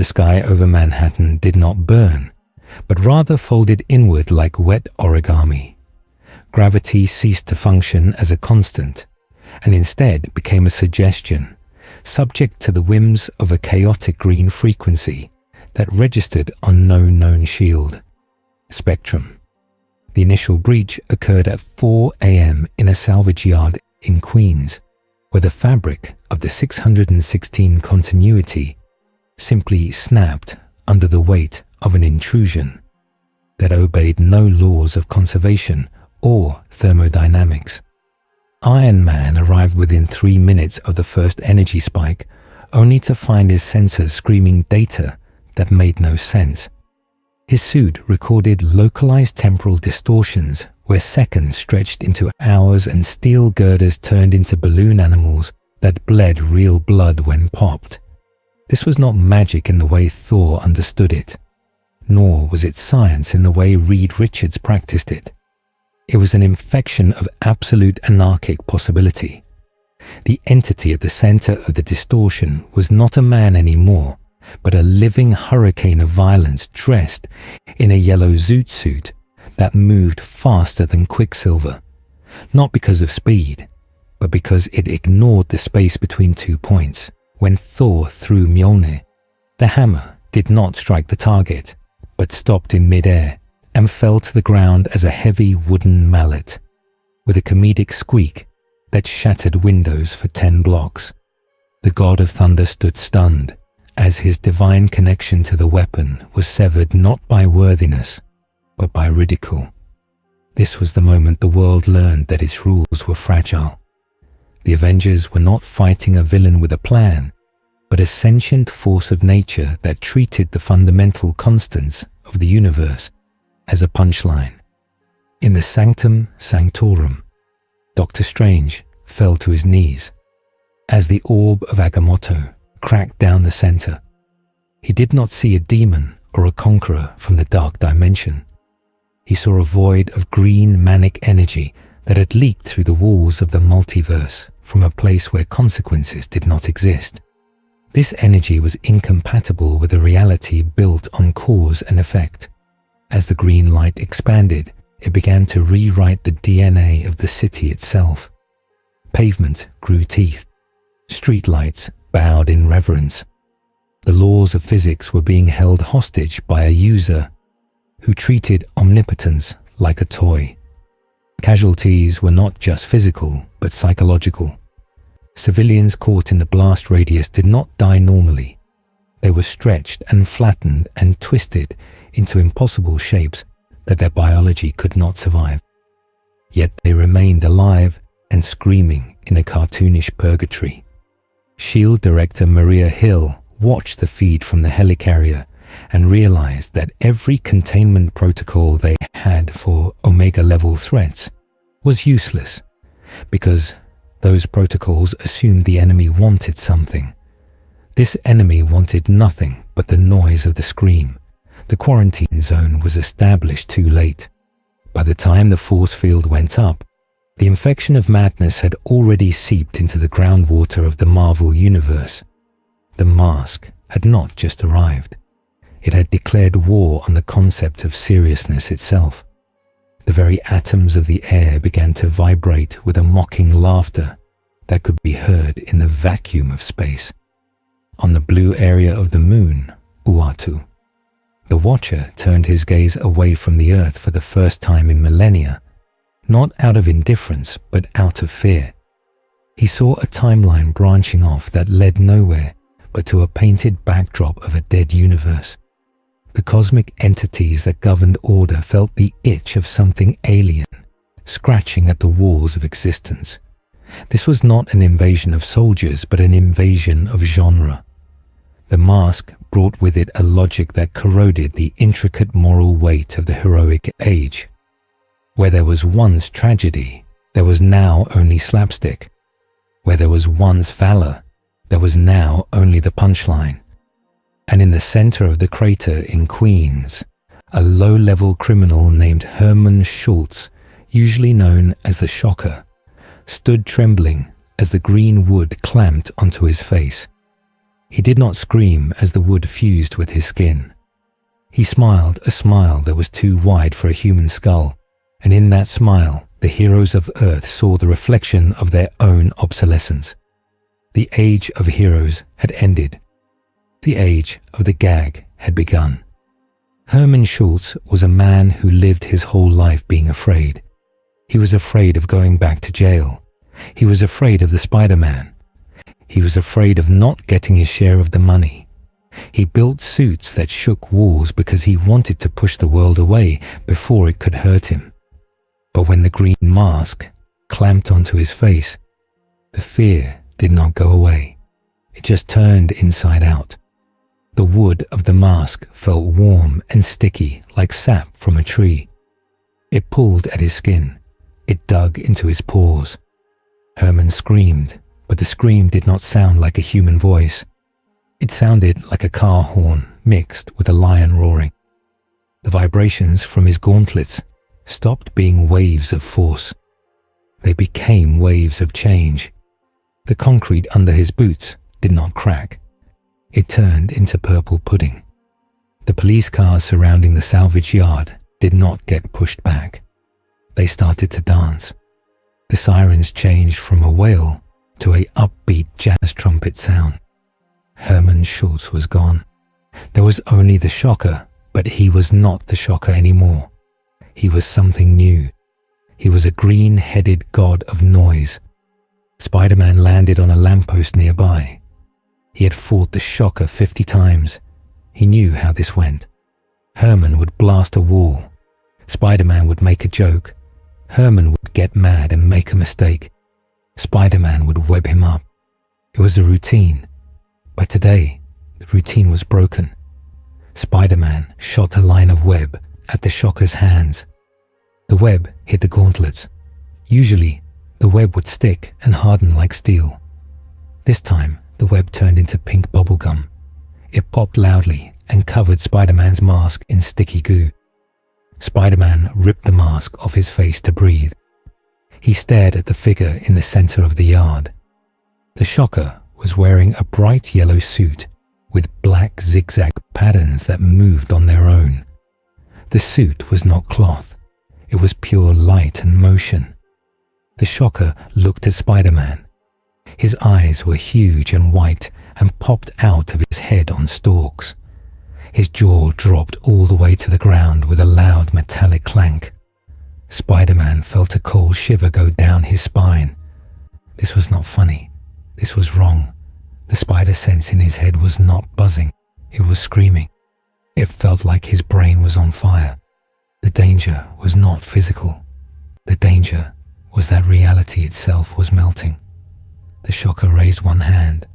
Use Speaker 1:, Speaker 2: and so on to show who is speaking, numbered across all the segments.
Speaker 1: The sky over Manhattan did not burn, but rather folded inward like wet origami. Gravity ceased to function as a constant, and instead became a suggestion, subject to the whims of a chaotic green frequency that registered on no known shield. Spectrum. The initial breach occurred at 4 a.m. in a salvage yard in Queens, where the fabric of the 616 continuity simply snapped under the weight of an intrusion that obeyed no laws of conservation or thermodynamics. Iron Man arrived within 3 minutes of the first energy spike, only to find his sensors screaming data that made no sense. His suit recorded localized temporal distortions where seconds stretched into hours and steel girders turned into balloon animals that bled real blood when popped. This was not magic in the way Thor understood it, nor was it science in the way Reed Richards practiced it. It was an infection of absolute anarchic possibility. The entity at the center of the distortion was not a man anymore, but a living hurricane of violence dressed in a yellow zoot suit that moved faster than Quicksilver, not because of speed, but because it ignored the space between 2 points. When Thor threw Mjolnir, the hammer did not strike the target, but stopped in midair and fell to the ground as a heavy wooden mallet, with a comedic squeak that shattered windows for 10 blocks. The God of Thunder stood stunned, as his divine connection to the weapon was severed not by worthiness, but by ridicule. This was the moment the world learned that its rules were fragile. The Avengers were not fighting a villain with a plan, but a sentient force of nature that treated the fundamental constants of the universe as a punchline. In the Sanctum Sanctorum, Doctor Strange fell to his knees as the orb of Agamotto cracked down the center. He did not see a demon or a conqueror from the dark dimension. He saw a void of green manic energy that had leaked through the walls of the multiverse from a place where consequences did not exist. This energy was incompatible with a reality built on cause and effect. As the green light expanded, it began to rewrite the DNA of the city itself. Pavement grew teeth. Streetlights bowed in reverence. The laws of physics were being held hostage by a user who treated omnipotence like a toy. Casualties were not just physical, but psychological. Civilians caught in the blast radius did not die normally. They were stretched and flattened and twisted into impossible shapes that their biology could not survive. Yet they remained alive and screaming in a cartoonish purgatory. S.H.I.E.L.D. director Maria Hill watched the feed from the helicarrier and realized that every containment protocol they had for Omega-level threats was useless, because those protocols assumed the enemy wanted something. This enemy wanted nothing but the noise of the scream. The quarantine zone was established too late. By the time the force field went up, the infection of madness had already seeped into the groundwater of the Marvel Universe. The mask had not just arrived. It had declared war on the concept of seriousness itself. The very atoms of the air began to vibrate with a mocking laughter that could be heard in the vacuum of space. On the blue area of the moon, Uatu, the Watcher turned his gaze away from the Earth for the first time in millennia, not out of indifference, but out of fear. He saw a timeline branching off that led nowhere but to a painted backdrop of a dead universe. The cosmic entities that governed order felt the itch of something alien, scratching at the walls of existence. This was not an invasion of soldiers, but an invasion of genre. The mask brought with it a logic that corroded the intricate moral weight of the heroic age. Where there was once tragedy, there was now only slapstick. Where there was once valor, there was now only the punchline. And in the center of the crater in Queens, a low-level criminal named Herman Schultz, usually known as the Shocker, stood trembling as the green wood clamped onto his face. He did not scream as the wood fused with his skin. He smiled a smile that was too wide for a human skull, and in that smile, the heroes of Earth saw the reflection of their own obsolescence. The age of heroes had ended. The age of the gag had begun. Hermann Schultz was a man who lived his whole life being afraid. He was afraid of going back to jail. He was afraid of the Spider-Man. He was afraid of not getting his share of the money. He built suits that shook walls because he wanted to push the world away before it could hurt him. But when the green mask clamped onto his face, the fear did not go away. It just turned inside out. The wood of the mask felt warm and sticky like sap from a tree. It pulled at his skin. It dug into his pores. Hermann screamed, but the scream did not sound like a human voice. It sounded like a car horn mixed with a lion roaring. The vibrations from his gauntlets stopped being waves of force. They became waves of change. The concrete under his boots did not crack. It turned into purple pudding. The police cars surrounding the salvage yard did not get pushed back. They started to dance. The sirens changed from a wail to a upbeat jazz trumpet sound. Hermann Schultz was gone. There was only the Shocker, but he was not the Shocker anymore. He was something new. He was a green-headed god of noise. Spider-Man landed on a lamppost nearby. He had fought the Shocker 50 times. He knew how this went. Herman would blast a wall. Spider-Man would make a joke. Herman would get mad and make a mistake. Spider-Man would web him up. It was a routine. But today, the routine was broken. Spider-Man shot a line of web at the Shocker's hands. The web hit the gauntlets. Usually, the web would stick and harden like steel. This time, the web turned into pink bubblegum. It popped loudly and covered Spider-Man's mask in sticky goo. Spider-Man ripped the mask off his face to breathe. He stared at the figure in the center of the yard. The Shocker was wearing a bright yellow suit with black zigzag patterns that moved on their own. The suit was not cloth. It was pure light and motion. The Shocker looked at Spider-Man. His eyes were huge and white and popped out of his head on stalks. His jaw dropped all the way to the ground with a loud metallic clank. Spider-Man felt a cold shiver go down his spine. This was not funny. This was wrong. The spider sense in his head was not buzzing. It was screaming. It felt like his brain was on fire. The danger was not physical. The danger was that reality itself was melting. The Shocker raised one hand.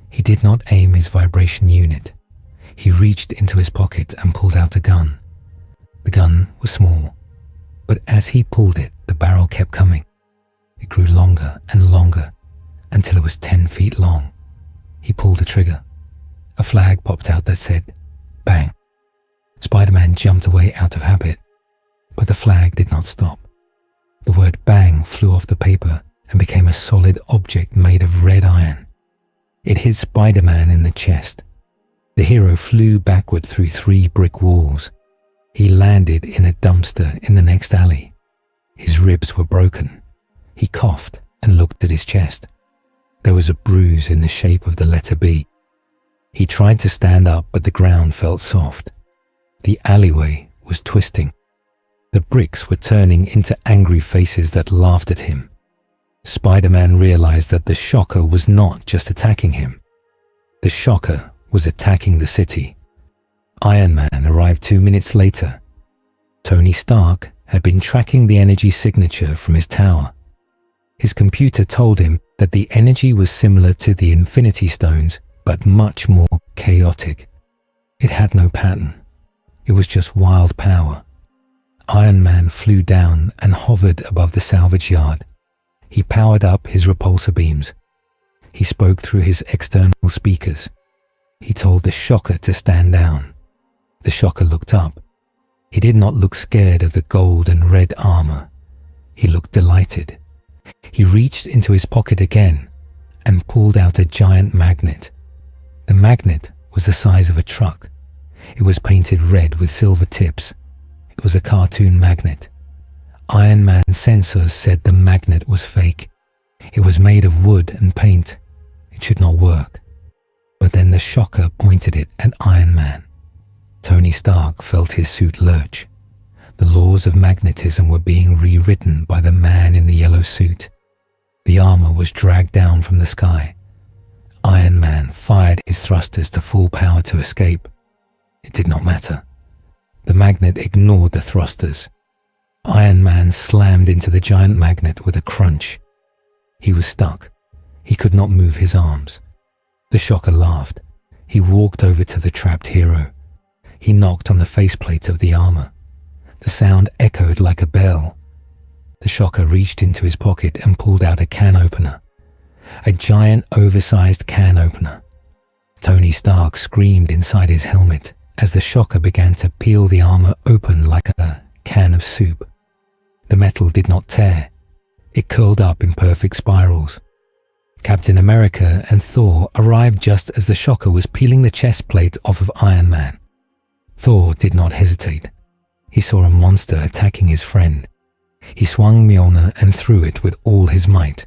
Speaker 1: He did not aim his vibration unit. He reached into his pocket and pulled out a gun. The gun was small, but as he pulled it, the barrel kept coming. It grew longer and longer until it was 10 feet long. He pulled the trigger. A flag popped out that said, "Bang." Spider-Man jumped away out of habit, but the flag did not stop. The word "bang" flew off the paper and became a solid object made of red iron. It hit Spider-Man in the chest. The hero flew backward through 3 brick walls. He landed in a dumpster in the next alley. His ribs were broken. He coughed and looked at his chest. There was a bruise in the shape of the letter B. He tried to stand up, but the ground felt soft. The alleyway was twisting. The bricks were turning into angry faces that laughed at him. Spider-Man realized that the Shocker was not just attacking him. The Shocker was attacking the city. Iron Man arrived 2 minutes later. Tony Stark had been tracking the energy signature from his tower. His computer told him that the energy was similar to the Infinity Stones, but much more chaotic. It had no pattern. It was just wild power. Iron Man flew down and hovered above the salvage yard. He powered up his repulsor beams. He spoke through his external speakers. He told the Shocker to stand down. The Shocker looked up. He did not look scared of the gold and red armor. He looked delighted. He reached into his pocket again and pulled out a giant magnet. The magnet was the size of a truck. It was painted red with silver tips. It was a cartoon magnet. Iron Man sensors said the magnet was fake. It was made of wood and paint. It should not work. But then the shocker pointed it at Iron Man. Tony Stark felt his suit lurch. The laws of magnetism were being rewritten by the man in the yellow suit. The armor was dragged down from the sky. Iron Man fired his thrusters to full power to escape. It did not matter. The magnet ignored the thrusters. Iron Man slammed into the giant magnet with a crunch. He was stuck. He could not move his arms. The shocker laughed. He walked over to the trapped hero. He knocked on the faceplate of the armor. The sound echoed like a bell. The shocker reached into his pocket and pulled out a can opener. A giant oversized can opener. Tony Stark screamed inside his helmet as the shocker began to peel the armor open like a can of soup. The metal did not tear. It curled up in perfect spirals. Captain America and Thor arrived just as the shocker was peeling the chest plate off of Iron Man. Thor did not hesitate. He saw a monster attacking his friend. He swung Mjolnir and threw it with all his might.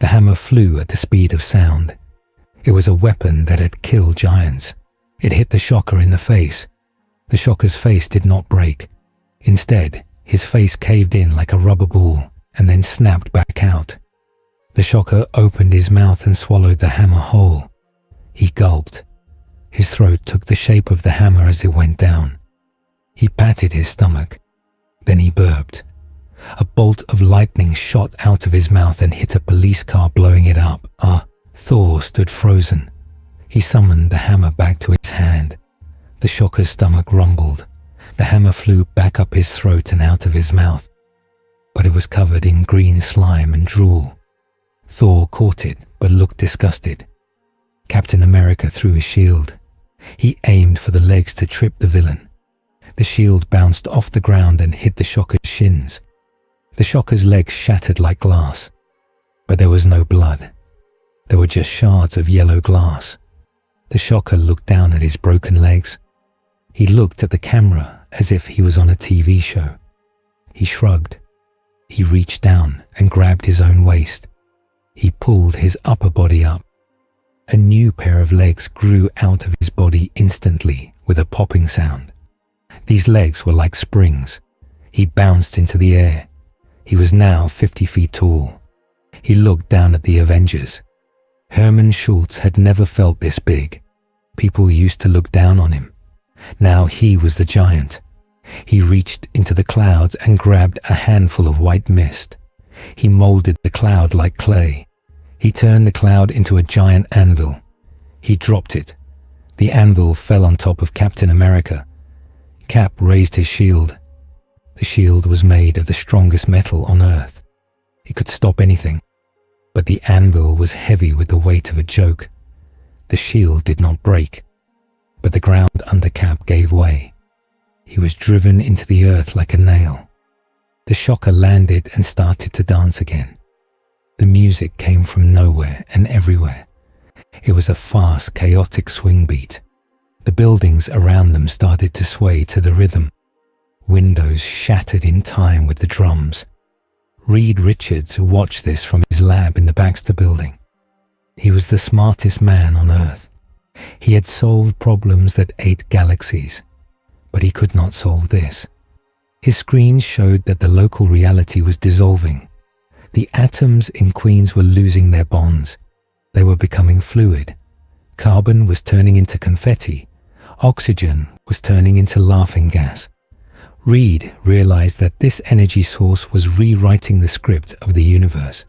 Speaker 1: The hammer flew at the speed of sound. It was a weapon that had killed giants. It hit the shocker in the face. The shocker's face did not break. Instead, his face caved in like a rubber ball and then snapped back out. The shocker opened his mouth and swallowed the hammer whole. He gulped. His throat took the shape of the hammer as it went down. He patted his stomach. Then he burped. A bolt of lightning shot out of his mouth and hit a police car, blowing it up. Thor stood frozen. He summoned the hammer back to his hand. The shocker's stomach rumbled. The hammer flew back up his throat and out of his mouth. But it was covered in green slime and drool. Thor caught it, but looked disgusted. Captain America threw his shield. He aimed for the legs to trip the villain. The shield bounced off the ground and hit the shocker's shins. The shocker's legs shattered like glass. But there was no blood. There were just shards of yellow glass. The shocker looked down at his broken legs. He looked at the camera as if he was on a TV show. He shrugged. He reached down and grabbed his own waist. He pulled his upper body up. A new pair of legs grew out of his body instantly with a popping sound. These legs were like springs. He bounced into the air. He was now 50 feet tall. He looked down at the Avengers. Herman Schultz had never felt this big. People used to look down on him. Now he was the giant. He reached into the clouds and grabbed a handful of white mist. He molded the cloud like clay. He turned the cloud into a giant anvil. He dropped it. The anvil fell on top of Captain America. Cap raised his shield. The shield was made of the strongest metal on Earth. It could stop anything. But the anvil was heavy with the weight of a joke. The shield did not break. But the ground under Cap gave way. He was driven into the earth like a nail. The shocker landed and started to dance again. The music came from nowhere and everywhere. It was a fast, chaotic swing beat. The buildings around them started to sway to the rhythm. Windows shattered in time with the drums. Reed Richards watched this from his lab in the Baxter building. He was the smartest man on Earth. He had solved problems that ate galaxies, but he could not solve this. His screens showed that the local reality was dissolving. The atoms in Queens were losing their bonds. They were becoming fluid. Carbon was turning into confetti. Oxygen was turning into laughing gas. Reed realized that this energy source was rewriting the script of the universe.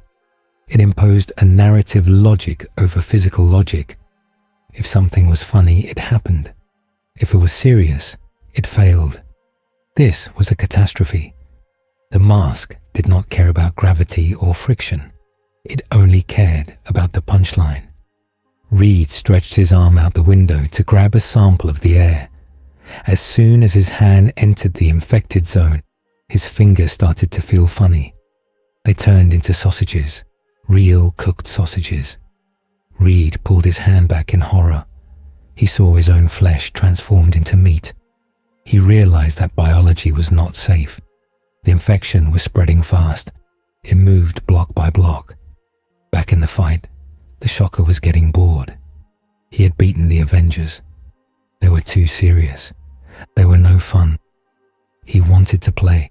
Speaker 1: It imposed a narrative logic over physical logic. If something was funny, it happened. If it was serious, it failed. This was a catastrophe. The mask did not care about gravity or friction. It only cared about the punchline. Reed stretched his arm out the window to grab a sample of the air. As soon as his hand entered the infected zone, his fingers started to feel funny. They turned into sausages, real cooked sausages. Reed pulled his hand back in horror. He saw his own flesh transformed into meat. He realized that biology was not safe. The infection was spreading fast. It moved block by block. Back in the fight, the Shocker was getting bored. He had beaten the Avengers. They were too serious. They were no fun. He wanted to play.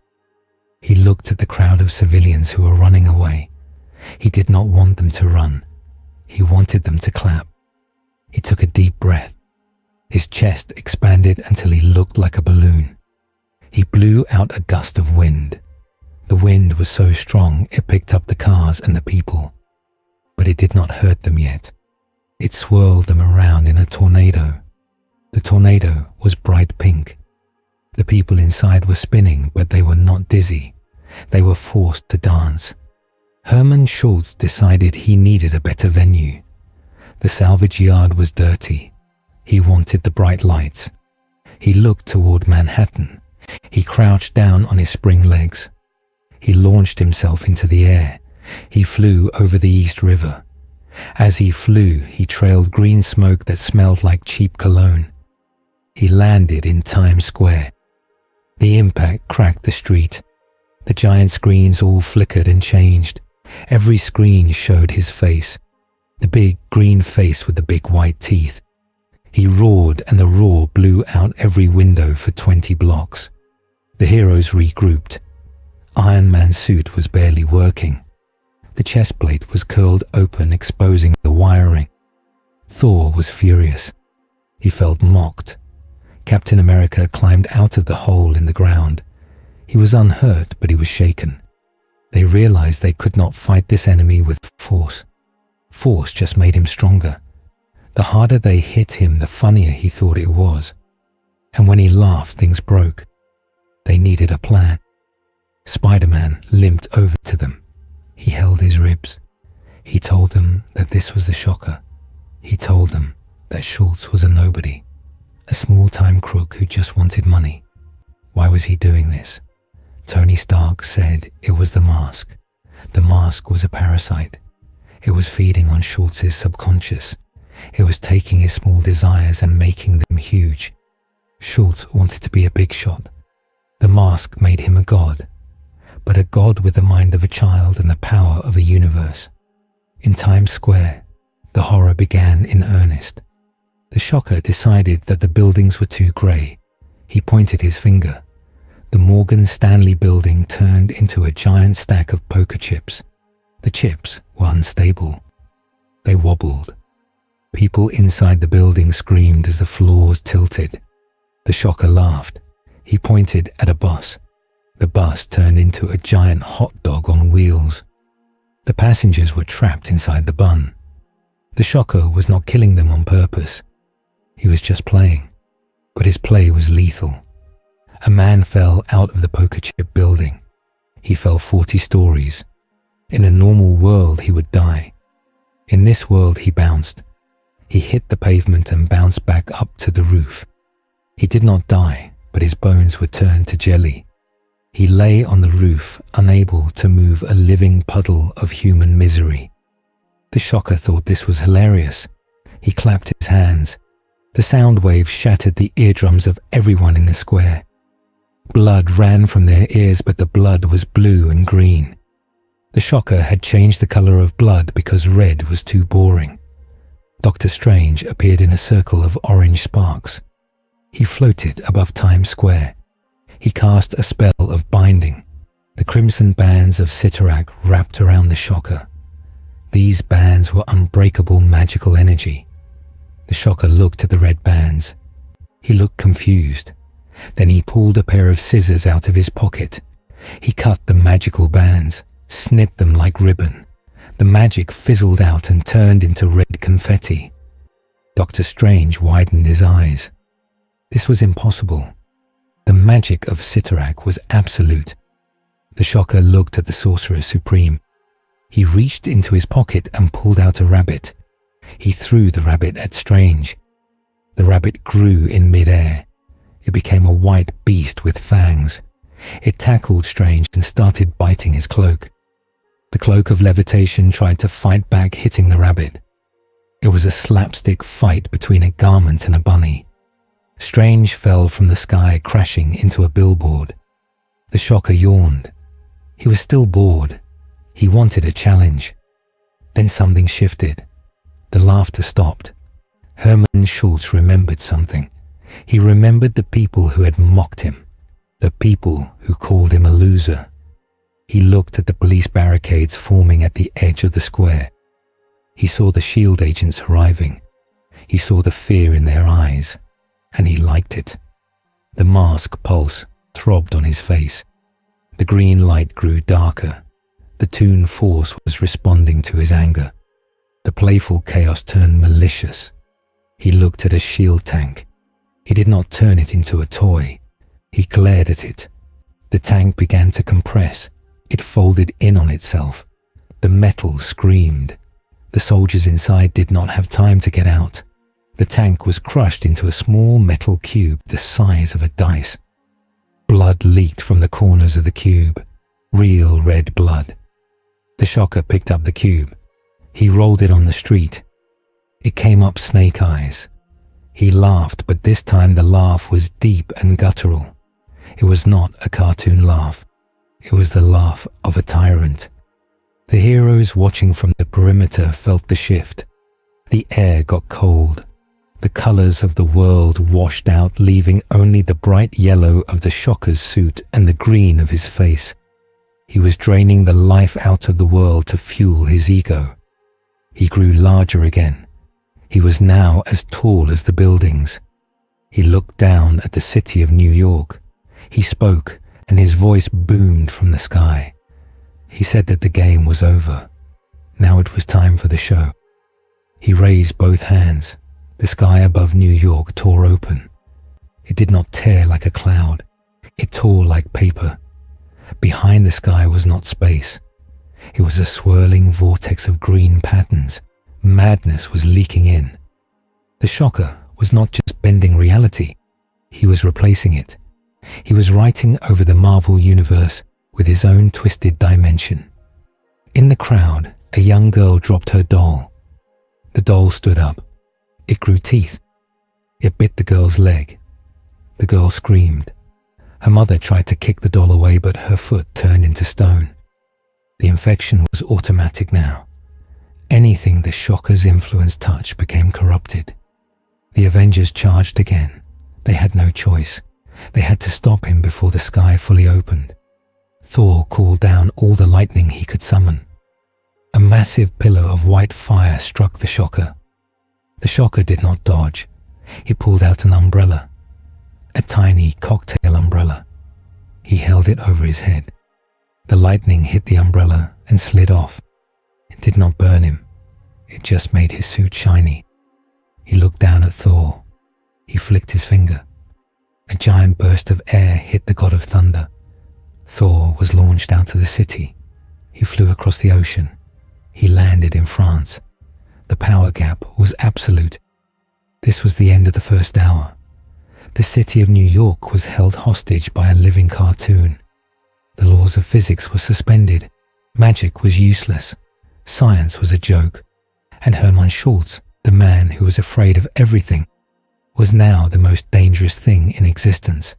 Speaker 1: He looked at the crowd of civilians who were running away. He did not want them to run. He wanted them to clap. He took a deep breath. His chest expanded until he looked like a balloon. He blew out a gust of wind. The wind was so strong it picked up the cars and the people. But it did not hurt them yet. It swirled them around in a tornado. The tornado was bright pink. The people inside were spinning, but they were not dizzy. They were forced to dance. Hermann Schultz decided he needed a better venue. The salvage yard was dirty. He wanted the bright lights. He looked toward Manhattan. He crouched down on his spring legs. He launched himself into the air. He flew over the East River. As he flew, he trailed green smoke that smelled like cheap cologne. He landed in Times Square. The impact cracked the street. The giant screens all flickered and changed. Every screen showed his face, the big green face with the big white teeth. He roared, and the roar blew out every window for 20 blocks. The heroes regrouped. Iron Man's suit was barely working. The chest plate was curled open, exposing the wiring. Thor was furious. He felt mocked. Captain America climbed out of the hole in the ground. He was unhurt, but he was shaken. They realized they could not fight this enemy with force. Force just made him stronger. The harder they hit him, the funnier he thought it was. And when he laughed, things broke. They needed a plan. Spider-Man limped over to them. He held his ribs. He told them that this was the Shocker. He told them that Schultz was a nobody, a small-time crook who just wanted money. Why was he doing this? Tony Stark said it was the mask. The mask was a parasite. It was feeding on Schultz's subconscious. It was taking his small desires and making them huge. Schultz wanted to be a big shot. The mask made him a god, but a god with the mind of a child and the power of a universe. In Times Square, the horror began in earnest. The Shocker decided that the buildings were too grey. He pointed his finger. The Morgan Stanley building turned into a giant stack of poker chips. The chips were unstable. They wobbled. People inside the building screamed as the floors tilted. The Shocker laughed. He pointed at a bus. The bus turned into a giant hot dog on wheels. The passengers were trapped inside the bun. The Shocker was not killing them on purpose. He was just playing. But his play was lethal. A man fell out of the poker chip building. He fell 40 stories. In a normal world, he would die. In this world, he bounced. He hit the pavement and bounced back up to the roof. He did not die, but his bones were turned to jelly. He lay on the roof, unable to move a living puddle of human misery. The Shocker thought this was hilarious. He clapped his hands. The sound wave shattered the eardrums of everyone in the square. Blood ran from their ears, but the blood was blue and green. The Shocker had changed the color of blood because red was too boring. Doctor Strange appeared in a circle of orange sparks. He floated above Times Square. He cast a spell of binding. The crimson bands of Cyttorak wrapped around the Shocker. These bands were unbreakable magical energy. The Shocker looked at the red bands. He looked confused. Then he pulled a pair of scissors out of his pocket. He cut the magical bands, snipped them like ribbon. The magic fizzled out and turned into red confetti. Doctor Strange widened his eyes. This was impossible. The magic of Cyttorak was absolute. The Shocker looked at the Sorcerer Supreme. He reached into his pocket and pulled out a rabbit. He threw the rabbit at Strange. The rabbit grew in mid-air. It became a white beast with fangs. It tackled Strange and started biting his cloak. The cloak of levitation tried to fight back, hitting the rabbit. It was a slapstick fight between a garment and a bunny. Strange fell from the sky, crashing into a billboard. The shocker yawned. He was still bored. He wanted a challenge. Then something shifted. The laughter stopped. Hermann Schultz remembered something. He remembered the people who had mocked him, the people who called him a loser. He looked at the police barricades forming at the edge of the square. He saw the shield agents arriving. He saw the fear in their eyes, and he liked it. The mask pulse throbbed on his face. The green light grew darker. The Toon force was responding to his anger. The playful chaos turned malicious. He looked at a shield tank. He did not turn it into a toy. He glared at it. The tank began to compress. It folded in on itself. The metal screamed. The soldiers inside did not have time to get out. The tank was crushed into a small metal cube the size of a dice. Blood leaked from the corners of the cube. Real red blood. The shocker picked up the cube. He rolled it on the street. It came up snake eyes. He laughed, but this time the laugh was deep and guttural. It was not a cartoon laugh. It was the laugh of a tyrant. The heroes watching from the perimeter felt the shift. The air got cold. The colors of the world washed out, leaving only the bright yellow of the shocker's suit and the green of his face. He was draining the life out of the world to fuel his ego. He grew larger again. He was now as tall as the buildings. He looked down at the city of New York. He spoke, and his voice boomed from the sky. He said that the game was over. Now it was time for the show. He raised both hands. The sky above New York tore open. It did not tear like a cloud. It tore like paper. Behind the sky was not space. It was a swirling vortex of green patterns. Madness was leaking in. The shocker was not just bending reality. He was replacing it. He was writing over the Marvel universe with his own twisted dimension. In the crowd, a young girl dropped her doll. The doll stood up. It grew teeth. It bit the girl's leg. The girl screamed. Her mother tried to kick the doll away, but her foot turned into stone. The infection was automatic now. Anything the shocker's influence touched became corrupted. The Avengers charged again. They had no choice. They had to stop him before the sky fully opened. Thor called down all the lightning he could summon. A massive pillar of white fire struck the shocker. The shocker did not dodge. He pulled out an umbrella. A tiny cocktail umbrella. He held it over his head. The lightning hit the umbrella and slid off. It did not burn him. It just made his suit shiny. He looked down at Thor. He flicked his finger. A giant burst of air hit the god of thunder. Thor was launched out to the city. He flew across the ocean. He landed in France. The power gap was absolute. This was the end of the first hour. The city of New York was held hostage by a living cartoon. The laws of physics were suspended. Magic was useless. Science was a joke. And Hermann Schultz, the man who was afraid of everything, was now the most dangerous thing in existence.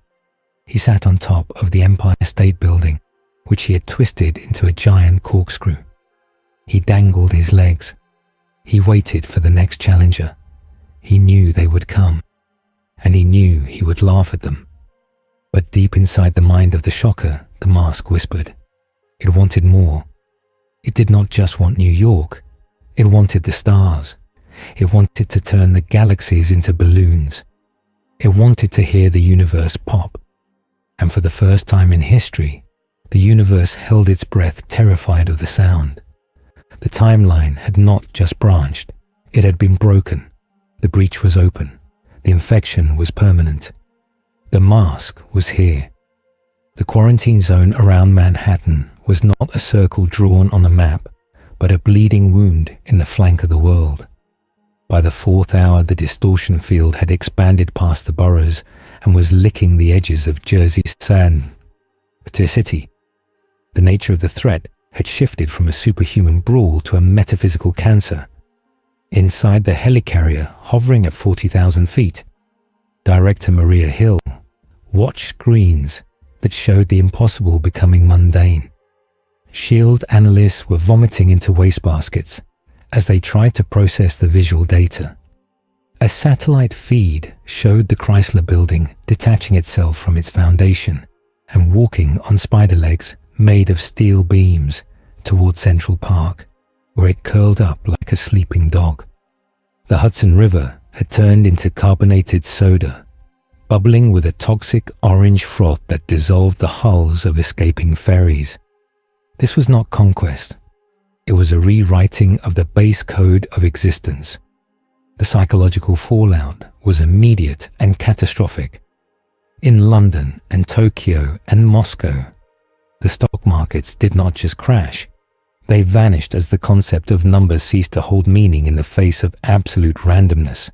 Speaker 1: He sat on top of the Empire State Building, which he had twisted into a giant corkscrew. He dangled his legs. He waited for the next challenger. He knew they would come, and he knew he would laugh at them. But deep inside the mind of the shocker, the mask whispered. It wanted more. It did not just want New York. It wanted the stars. It wanted to turn the galaxies into balloons. It wanted to hear the universe pop. And for the first time in history, the universe held its breath, terrified of the sound. The timeline had not just branched. It had been broken. The breach was open. The infection was permanent. The mask was here. The quarantine zone around Manhattan was not a circle drawn on a map, but a bleeding wound in the flank of the world. By the fourth hour, the distortion field had expanded past the boroughs and was licking the edges of Jersey's sand to city. The nature of the threat had shifted from a superhuman brawl to a metaphysical cancer. Inside the helicarrier, hovering at 40,000 feet, director Maria Hill watched screens that showed the impossible becoming mundane. SHIELD analysts were vomiting into wastebaskets as they tried to process the visual data. A satellite feed showed the Chrysler building detaching itself from its foundation and walking on spider legs made of steel beams toward Central Park, where it curled up like a sleeping dog. The Hudson River had turned into carbonated soda, bubbling with a toxic orange froth that dissolved the hulls of escaping ferries. This was not conquest. It was a rewriting of the base code of existence. The psychological fallout was immediate and catastrophic. In London and Tokyo and Moscow, the stock markets did not just crash. They vanished as the concept of numbers ceased to hold meaning in the face of absolute randomness.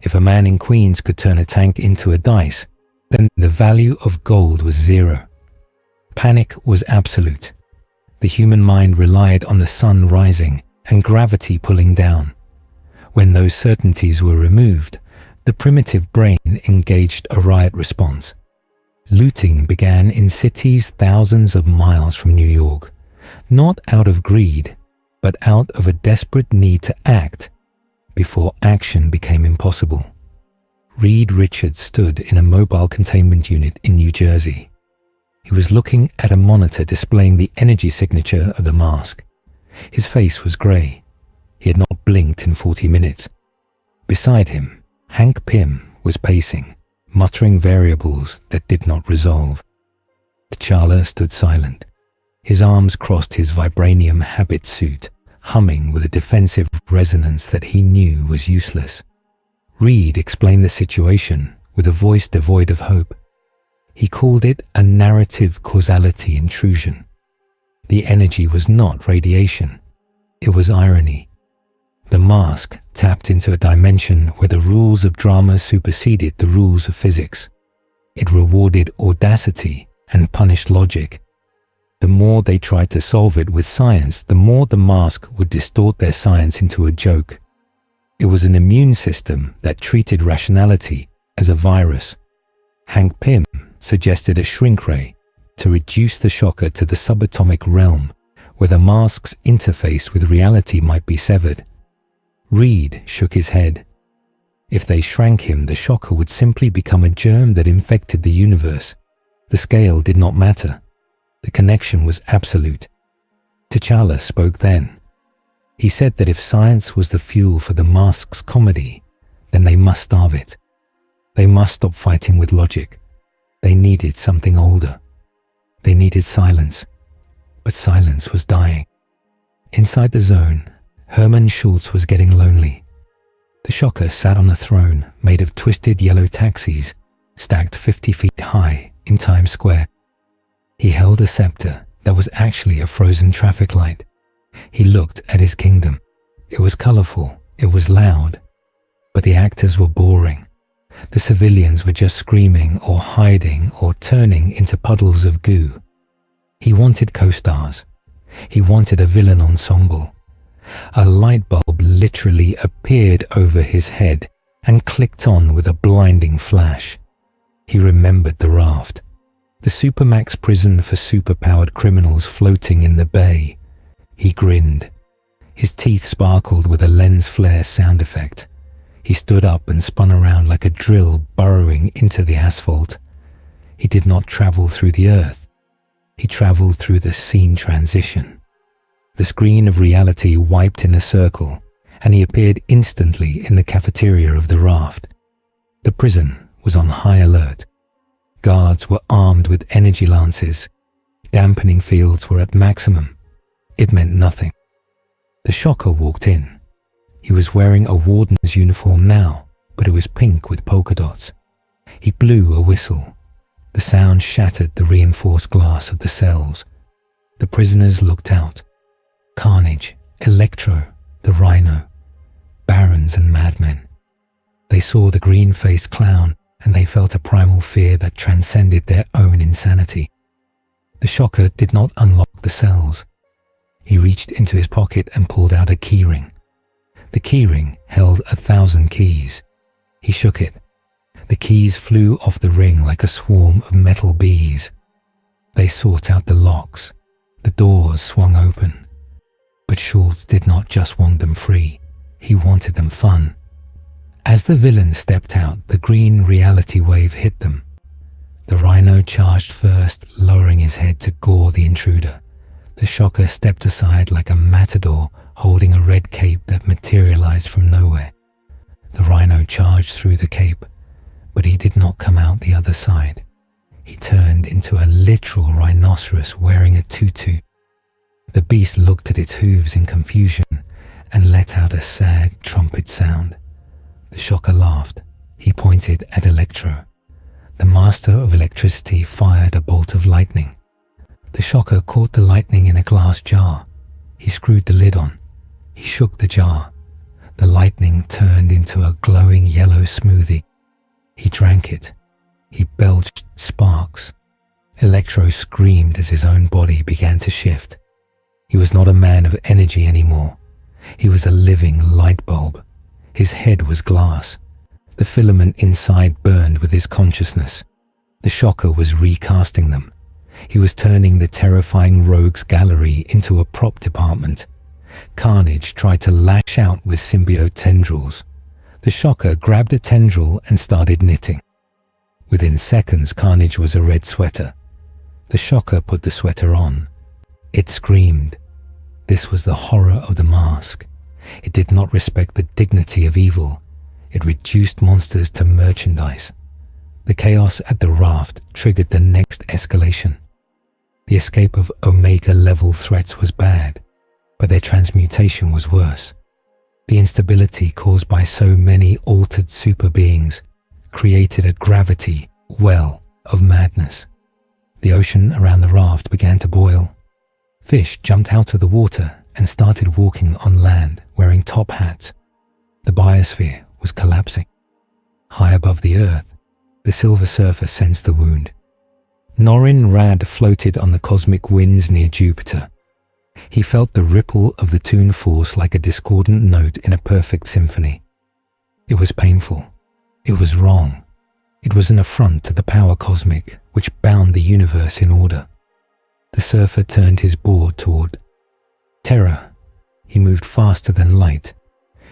Speaker 1: If a man in Queens could turn a tank into a dice, then the value of gold was zero. Panic was absolute. The human mind relied on the sun rising and gravity pulling down. When those certainties were removed, the primitive brain engaged a riot response. Looting began in cities thousands of miles from New York, not out of greed, but out of a desperate need to act before action became impossible. Reed Richards stood in a mobile containment unit in New Jersey. He was looking at a monitor displaying the energy signature of the mask. His face was grey. He had not blinked in 40 minutes. Beside him, Hank Pym was pacing, muttering variables that did not resolve. T'Challa stood silent. His arms crossed his vibranium habit suit, humming with a defensive resonance that he knew was useless. Reed explained the situation with a voice devoid of hope. He called it a narrative causality intrusion. The energy was not radiation. It was irony. The mask tapped into a dimension where the rules of drama superseded the rules of physics. It rewarded audacity and punished logic. The more they tried to solve it with science, the more the mask would distort their science into a joke. It was an immune system that treated rationality as a virus. Hank Pym suggested a shrink ray to reduce the shocker to the subatomic realm, where the mask's interface with reality might be severed. Reed shook his head. If they shrank him, the shocker would simply become a germ that infected the universe. The scale did not matter. The connection was absolute. T'Challa spoke then. He said that if science was the fuel for the mask's comedy, then they must starve it. They must stop fighting with logic. They needed something older. They needed silence. But silence was dying. Inside the zone, Herman Schultz was getting lonely. The shocker sat on a throne made of twisted yellow taxis, stacked 50 feet high in Times Square. He held a scepter that was actually a frozen traffic light. He looked at his kingdom. It was colorful, it was loud, but the actors were boring. The civilians were just screaming or hiding or turning into puddles of goo. He wanted co-stars. He wanted a villain ensemble. A light bulb literally appeared over his head and clicked on with a blinding flash. He remembered the raft, the supermax prison for superpowered criminals floating in the bay. He grinned. His teeth sparkled with a lens flare sound effect. He stood up and spun around like a drill burrowing into the asphalt. He did not travel through the earth. He traveled through the scene transition. The screen of reality wiped in a circle, and he appeared instantly in the cafeteria of the raft. The prison was on high alert. Guards were armed with energy lances. Dampening fields were at maximum. It meant nothing. The shocker walked in. He was wearing a warden's uniform now, but it was pink with polka dots. He blew a whistle. The sound shattered the reinforced glass of the cells. The prisoners looked out. Carnage, Electro, the Rhino, barons and madmen. They saw the green-faced clown, and they felt a primal fear that transcended their own insanity. The shocker did not unlock the cells. He reached into his pocket and pulled out a keyring. The keyring held 1,000 keys. He shook it. The keys flew off the ring like a swarm of metal bees. They sought out the locks. The doors swung open. But Schultz did not just want them free. He wanted them fun. As the villains stepped out, the green reality wave hit them. The rhino charged first, lowering his head to gore the intruder. The shocker stepped aside like a matador holding a red cape that materialized from nowhere. The rhino charged through the cape, but he did not come out the other side. He turned into a literal rhinoceros wearing a tutu. The beast looked at its hooves in confusion and let out a sad trumpet sound. The shocker laughed. He pointed at Electro. The master of electricity fired a bolt of lightning. The shocker caught the lightning in a glass jar. He screwed the lid on. He shook the jar. The lightning turned into a glowing yellow smoothie. He drank it. He belched sparks. Electro screamed as his own body began to shift. He was not a man of energy anymore. He was a living light bulb. His head was glass. The filament inside burned with his consciousness. The shocker was recasting them. He was turning the terrifying rogues gallery into a prop department. Carnage tried to lash out with symbiote tendrils. The shocker grabbed a tendril and started knitting. Within seconds, Carnage was a red sweater. The shocker put the sweater on. It screamed. This was the horror of the mask. It did not respect the dignity of evil. It reduced monsters to merchandise. The chaos at the raft triggered the next escalation. The escape of Omega-level threats was bad, but their transmutation was worse. The instability caused by so many altered super beings created a gravity well of madness. The ocean around the raft began to boil. Fish jumped out of the water and started walking on land wearing top hats. The biosphere was collapsing. High above the earth, the Silver Surfer sensed the wound. Norrin Rad floated on the cosmic winds near Jupiter. He felt the ripple of the Toon Force like a discordant note in a perfect symphony. It was painful. It was wrong. It was an affront to the power cosmic which bound the universe in order. The surfer turned his board toward Terra. He moved faster than light.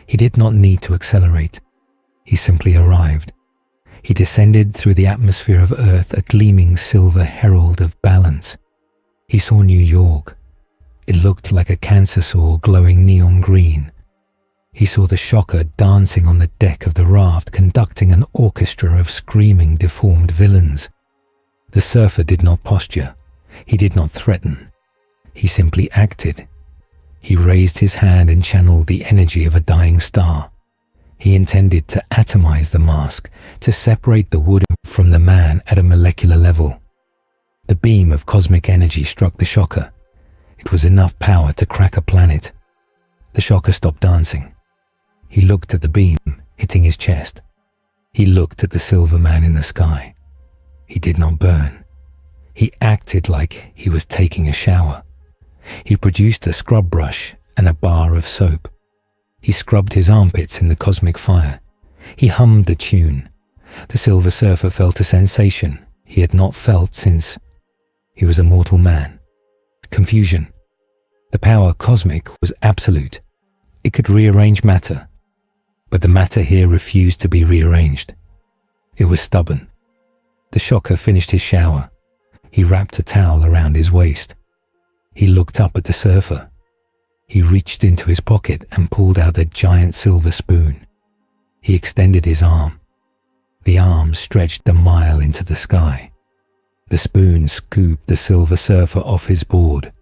Speaker 1: He did not need to accelerate. He simply arrived. He descended through the atmosphere of Earth, a gleaming silver herald of balance. He saw New York. It looked like a cancer sore glowing neon green. He saw the shocker dancing on the deck of the raft, conducting an orchestra of screaming, deformed villains. The surfer did not posture. He did not threaten. He simply acted. He raised his hand and channeled the energy of a dying star. He intended to atomize the mask, to separate the wood from the man at a molecular level. The beam of cosmic energy struck the shocker. It was enough power to crack a planet. The shocker stopped dancing. He looked at the beam, hitting his chest. He looked at the silver man in the sky. He did not burn. He acted like he was taking a shower. He produced a scrub brush and a bar of soap. He scrubbed his armpits in the cosmic fire. He hummed a tune. The Silver Surfer felt a sensation he had not felt since he was a mortal man. Confusion. The power cosmic was absolute. It could rearrange matter. But the matter here refused to be rearranged. It was stubborn. The shocker finished his shower. He wrapped a towel around his waist. He looked up at the surfer. He reached into his pocket and pulled out a giant silver spoon. He extended his arm. The arm stretched a mile into the sky. The spoon scooped the Silver Surfer off his board.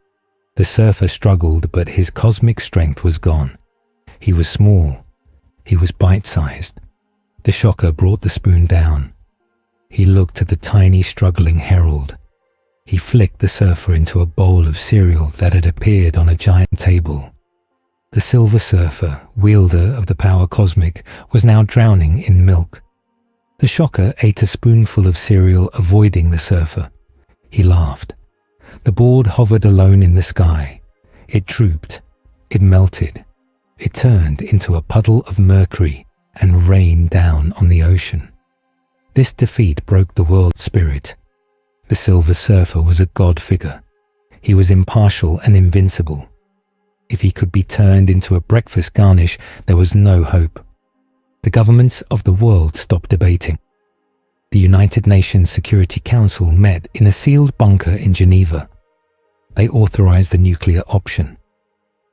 Speaker 1: The surfer struggled, but his cosmic strength was gone. He was small. He was bite-sized. The shocker brought the spoon down. He looked at the tiny, struggling herald. He flicked the surfer into a bowl of cereal that had appeared on a giant table. The Silver Surfer, wielder of the power cosmic, was now drowning in milk. The shocker ate a spoonful of cereal, avoiding the surfer. He laughed. The board hovered alone in the sky. It drooped. It melted. It turned into a puddle of mercury and rained down on the ocean. This defeat broke the world's spirit. The Silver Surfer was a god figure. He was impartial and invincible. If he could be turned into a breakfast garnish, there was no hope. The governments of the world stopped debating. The United Nations Security Council met in a sealed bunker in Geneva. They authorized the nuclear option.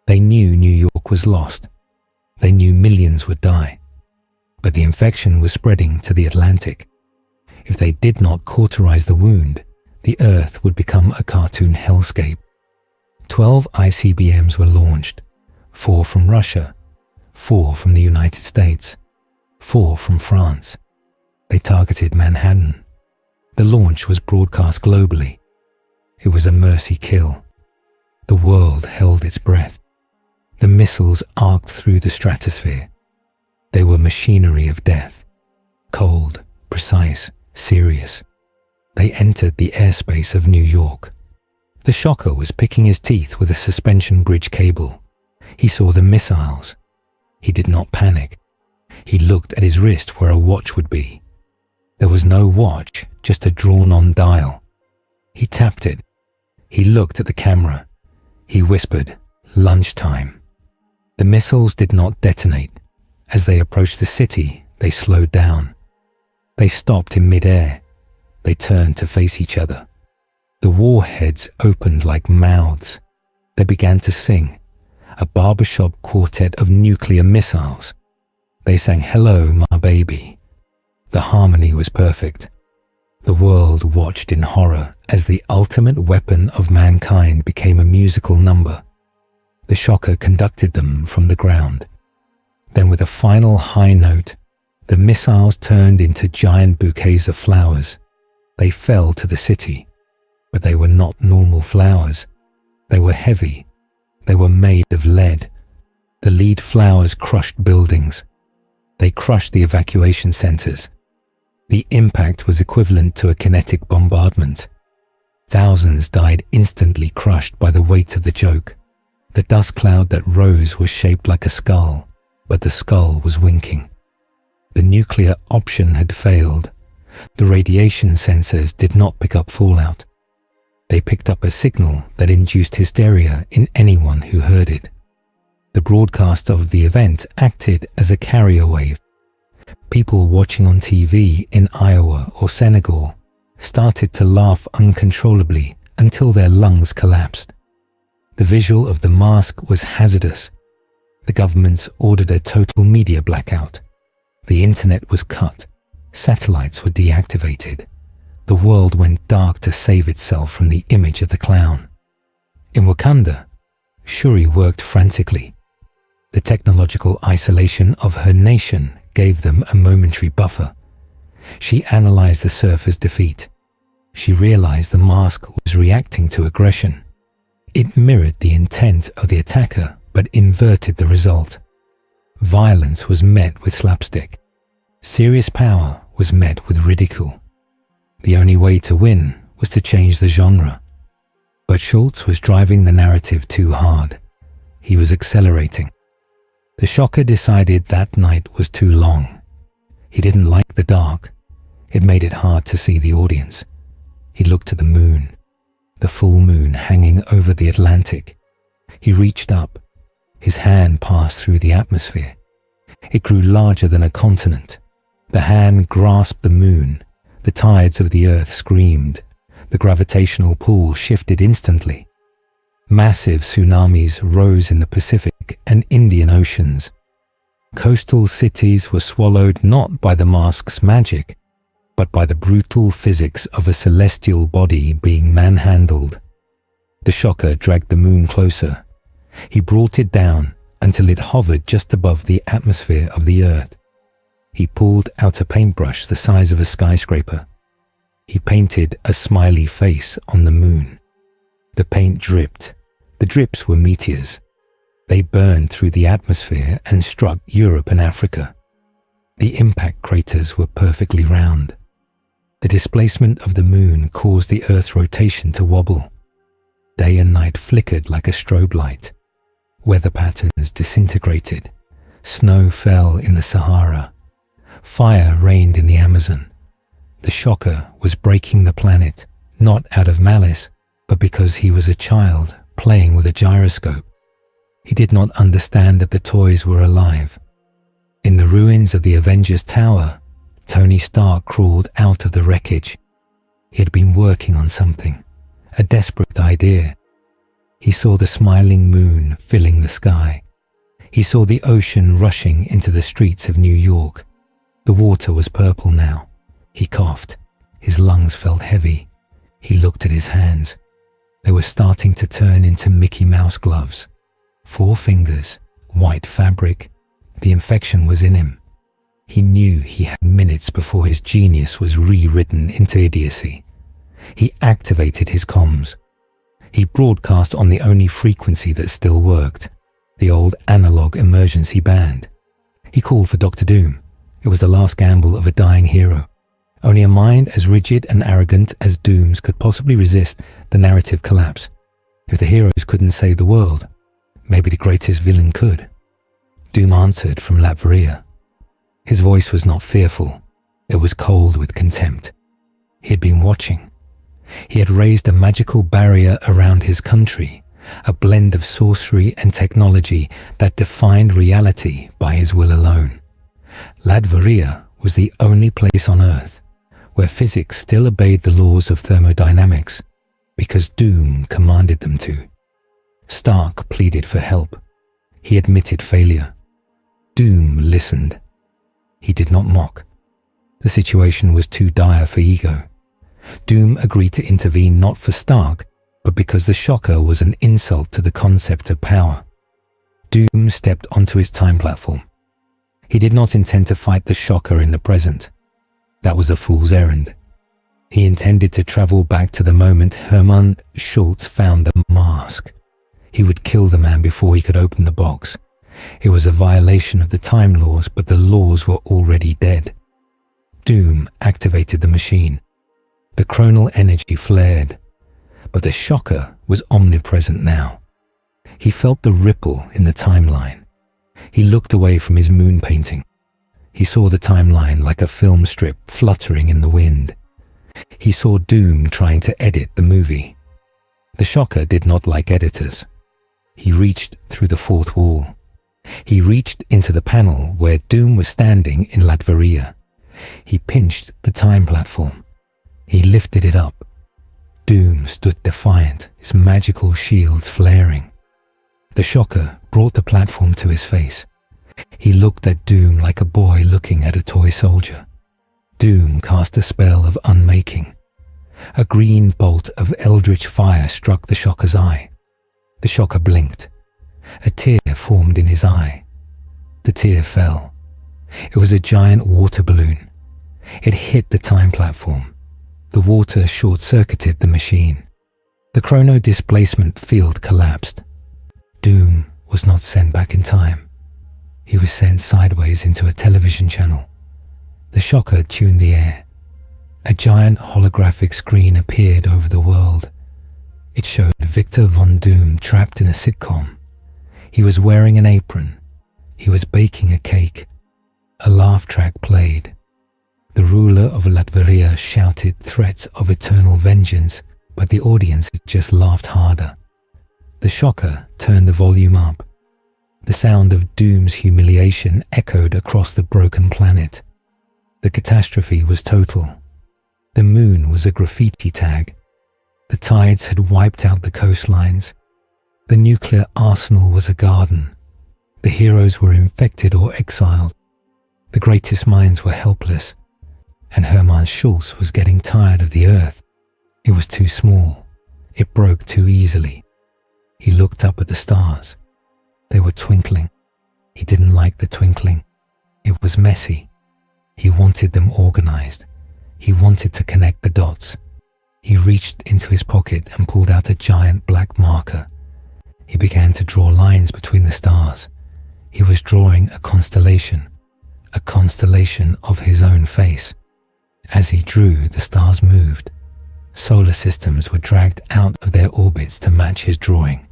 Speaker 1: They knew New York was lost. They knew millions would die. But the infection was spreading to the Atlantic. If they did not cauterize the wound, the Earth would become a cartoon hellscape. 12 ICBMs were launched, 4 from Russia, 4 from the United States, 4 from France. They targeted Manhattan. The launch was broadcast globally. It was a mercy kill. The world held its breath. The missiles arced through the stratosphere. They were machinery of death. Cold, precise, serious. They entered the airspace of New York. The shocker was picking his teeth with a suspension bridge cable. He saw the missiles. He did not panic. He looked at his wrist where a watch would be. There was no watch, just a drawn-on dial. He tapped it. He looked at the camera. He whispered, "Lunchtime." The missiles did not detonate. As they approached the city, they slowed down. They stopped in mid-air. They turned to face each other. The warheads opened like mouths. They began to sing, a barbershop quartet of nuclear missiles. They sang "Hello, My Baby." The harmony was perfect. The world watched in horror as the ultimate weapon of mankind became a musical number. The shocker conducted them from the ground. Then with a final high note, the missiles turned into giant bouquets of flowers. They fell to the city, but they were not normal flowers. They were heavy. They were made of lead. The lead flowers crushed buildings. They crushed the evacuation centers. The impact was equivalent to a kinetic bombardment. Thousands died instantly crushed by the weight of the joke. The dust cloud that rose was shaped like a skull, but the skull was winking. The nuclear option had failed. The radiation sensors did not pick up fallout. They picked up a signal that induced hysteria in anyone who heard it. The broadcast of the event acted as a carrier wave. People watching on TV in Iowa or Senegal started to laugh uncontrollably until their lungs collapsed. The visual of the mask was hazardous. The governments ordered a total media blackout. The internet was cut. Satellites were deactivated. The world went dark to save itself from the image of the clown. In Wakanda, Shuri worked frantically. The technological isolation of her nation gave them a momentary buffer. She analyzed the surfer's defeat. She realized the mask was reacting to aggression. It mirrored the intent of the attacker, but inverted the result. Violence was met with slapstick. Serious power was met with ridicule. The only way to win was to change the genre. But Schultz was driving the narrative too hard. He was accelerating. The shocker decided that night was too long. He didn't like the dark. It made it hard to see the audience. He looked at the moon, the full moon hanging over the Atlantic. He reached up. His hand passed through the atmosphere. It grew larger than a continent. The hand grasped the moon. The tides of the earth screamed. The gravitational pull shifted instantly. Massive tsunamis rose in the Pacific and Indian Oceans. Coastal cities were swallowed not by the mask's magic, but by the brutal physics of a celestial body being manhandled. The shocker dragged the moon closer. He brought it down until it hovered just above the atmosphere of the earth. He pulled out a paintbrush the size of a skyscraper. He painted a smiley face on the moon. The paint dripped. The drips were meteors. They burned through the atmosphere and struck Europe and Africa. The impact craters were perfectly round. The displacement of the moon caused the Earth's rotation to wobble. Day and night flickered like a strobe light. Weather patterns disintegrated. Snow fell in the Sahara. Fire reigned in the Amazon. The shocker was breaking the planet, not out of malice, but because he was a child playing with a gyroscope. He did not understand that the toys were alive. In the ruins of the Avengers Tower, Tony Stark crawled out of the wreckage. He had been working on something, a desperate idea. He saw the smiling moon filling the sky. He saw the ocean rushing into the streets of New York. The water was purple now. He coughed. His lungs felt heavy. He looked at his hands. They were starting to turn into Mickey Mouse gloves. 4 fingers, white fabric. The infection was in him. He knew he had minutes before his genius was rewritten into idiocy. He activated his comms. He broadcast on the only frequency that still worked, the old analog emergency band. He called for Dr. Doom. It was the last gamble of a dying hero. Only a mind as rigid and arrogant as Doom's could possibly resist the narrative collapse. If the heroes couldn't save the world, maybe the greatest villain could. Doom answered from Latveria. His voice was not fearful. It was cold with contempt. He had been watching. He had raised a magical barrier around his country, a blend of sorcery and technology that defined reality by his will alone. Latveria was the only place on Earth where physics still obeyed the laws of thermodynamics, because Doom commanded them to. Stark pleaded for help. He admitted failure. Doom listened. He did not mock. The situation was too dire for ego. Doom agreed to intervene not for Stark, but because the shocker was an insult to the concept of power. Doom stepped onto his time platform. He did not intend to fight the shocker in the present. That was a fool's errand. He intended to travel back to the moment Hermann Schultz found the mask. He would kill the man before he could open the box. It was a violation of the time laws, but the laws were already dead. Doom activated the machine. The chronal energy flared, but the shocker was omnipresent now. He felt the ripple in the timeline. He looked away from his moon painting. He saw the timeline like a film strip fluttering in the wind. He saw Doom trying to edit the movie. The shocker did not like editors. He reached through the fourth wall. He reached into the panel where Doom was standing in Latveria. He pinched the time platform. He lifted it up. Doom stood defiant, his magical shields flaring. The shocker brought the platform to his face. He looked at Doom like a boy looking at a toy soldier. Doom cast a spell of unmaking. A green bolt of eldritch fire struck the shocker's eye. The shocker blinked. A tear formed in his eye. The tear fell. It was a giant water balloon. It hit the time platform. The water short-circuited the machine. The chrono displacement field collapsed. Doom was not sent back in time. He was sent sideways into a television channel. The shocker tuned the air. A giant holographic screen appeared over the world. It showed Victor Von Doom trapped in a sitcom. He was wearing an apron. He was baking a cake. A laugh track played. The ruler of Latveria shouted threats of eternal vengeance, but the audience just laughed harder. The shocker turned the volume up. The sound of Doom's humiliation echoed across the broken planet. The catastrophe was total. The moon was a graffiti tag. The tides had wiped out the coastlines. The nuclear arsenal was a garden. The heroes were infected or exiled. The greatest minds were helpless. And Hermann Schultz was getting tired of the Earth. It was too small. It broke too easily. He looked up at the stars. They were twinkling. He didn't like the twinkling. It was messy. He wanted them organized. He wanted to connect the dots. He reached into his pocket and pulled out a giant black marker. He began to draw lines between the stars. He was drawing a constellation of his own face. As he drew, the stars moved. Solar systems were dragged out of their orbits to match his drawing.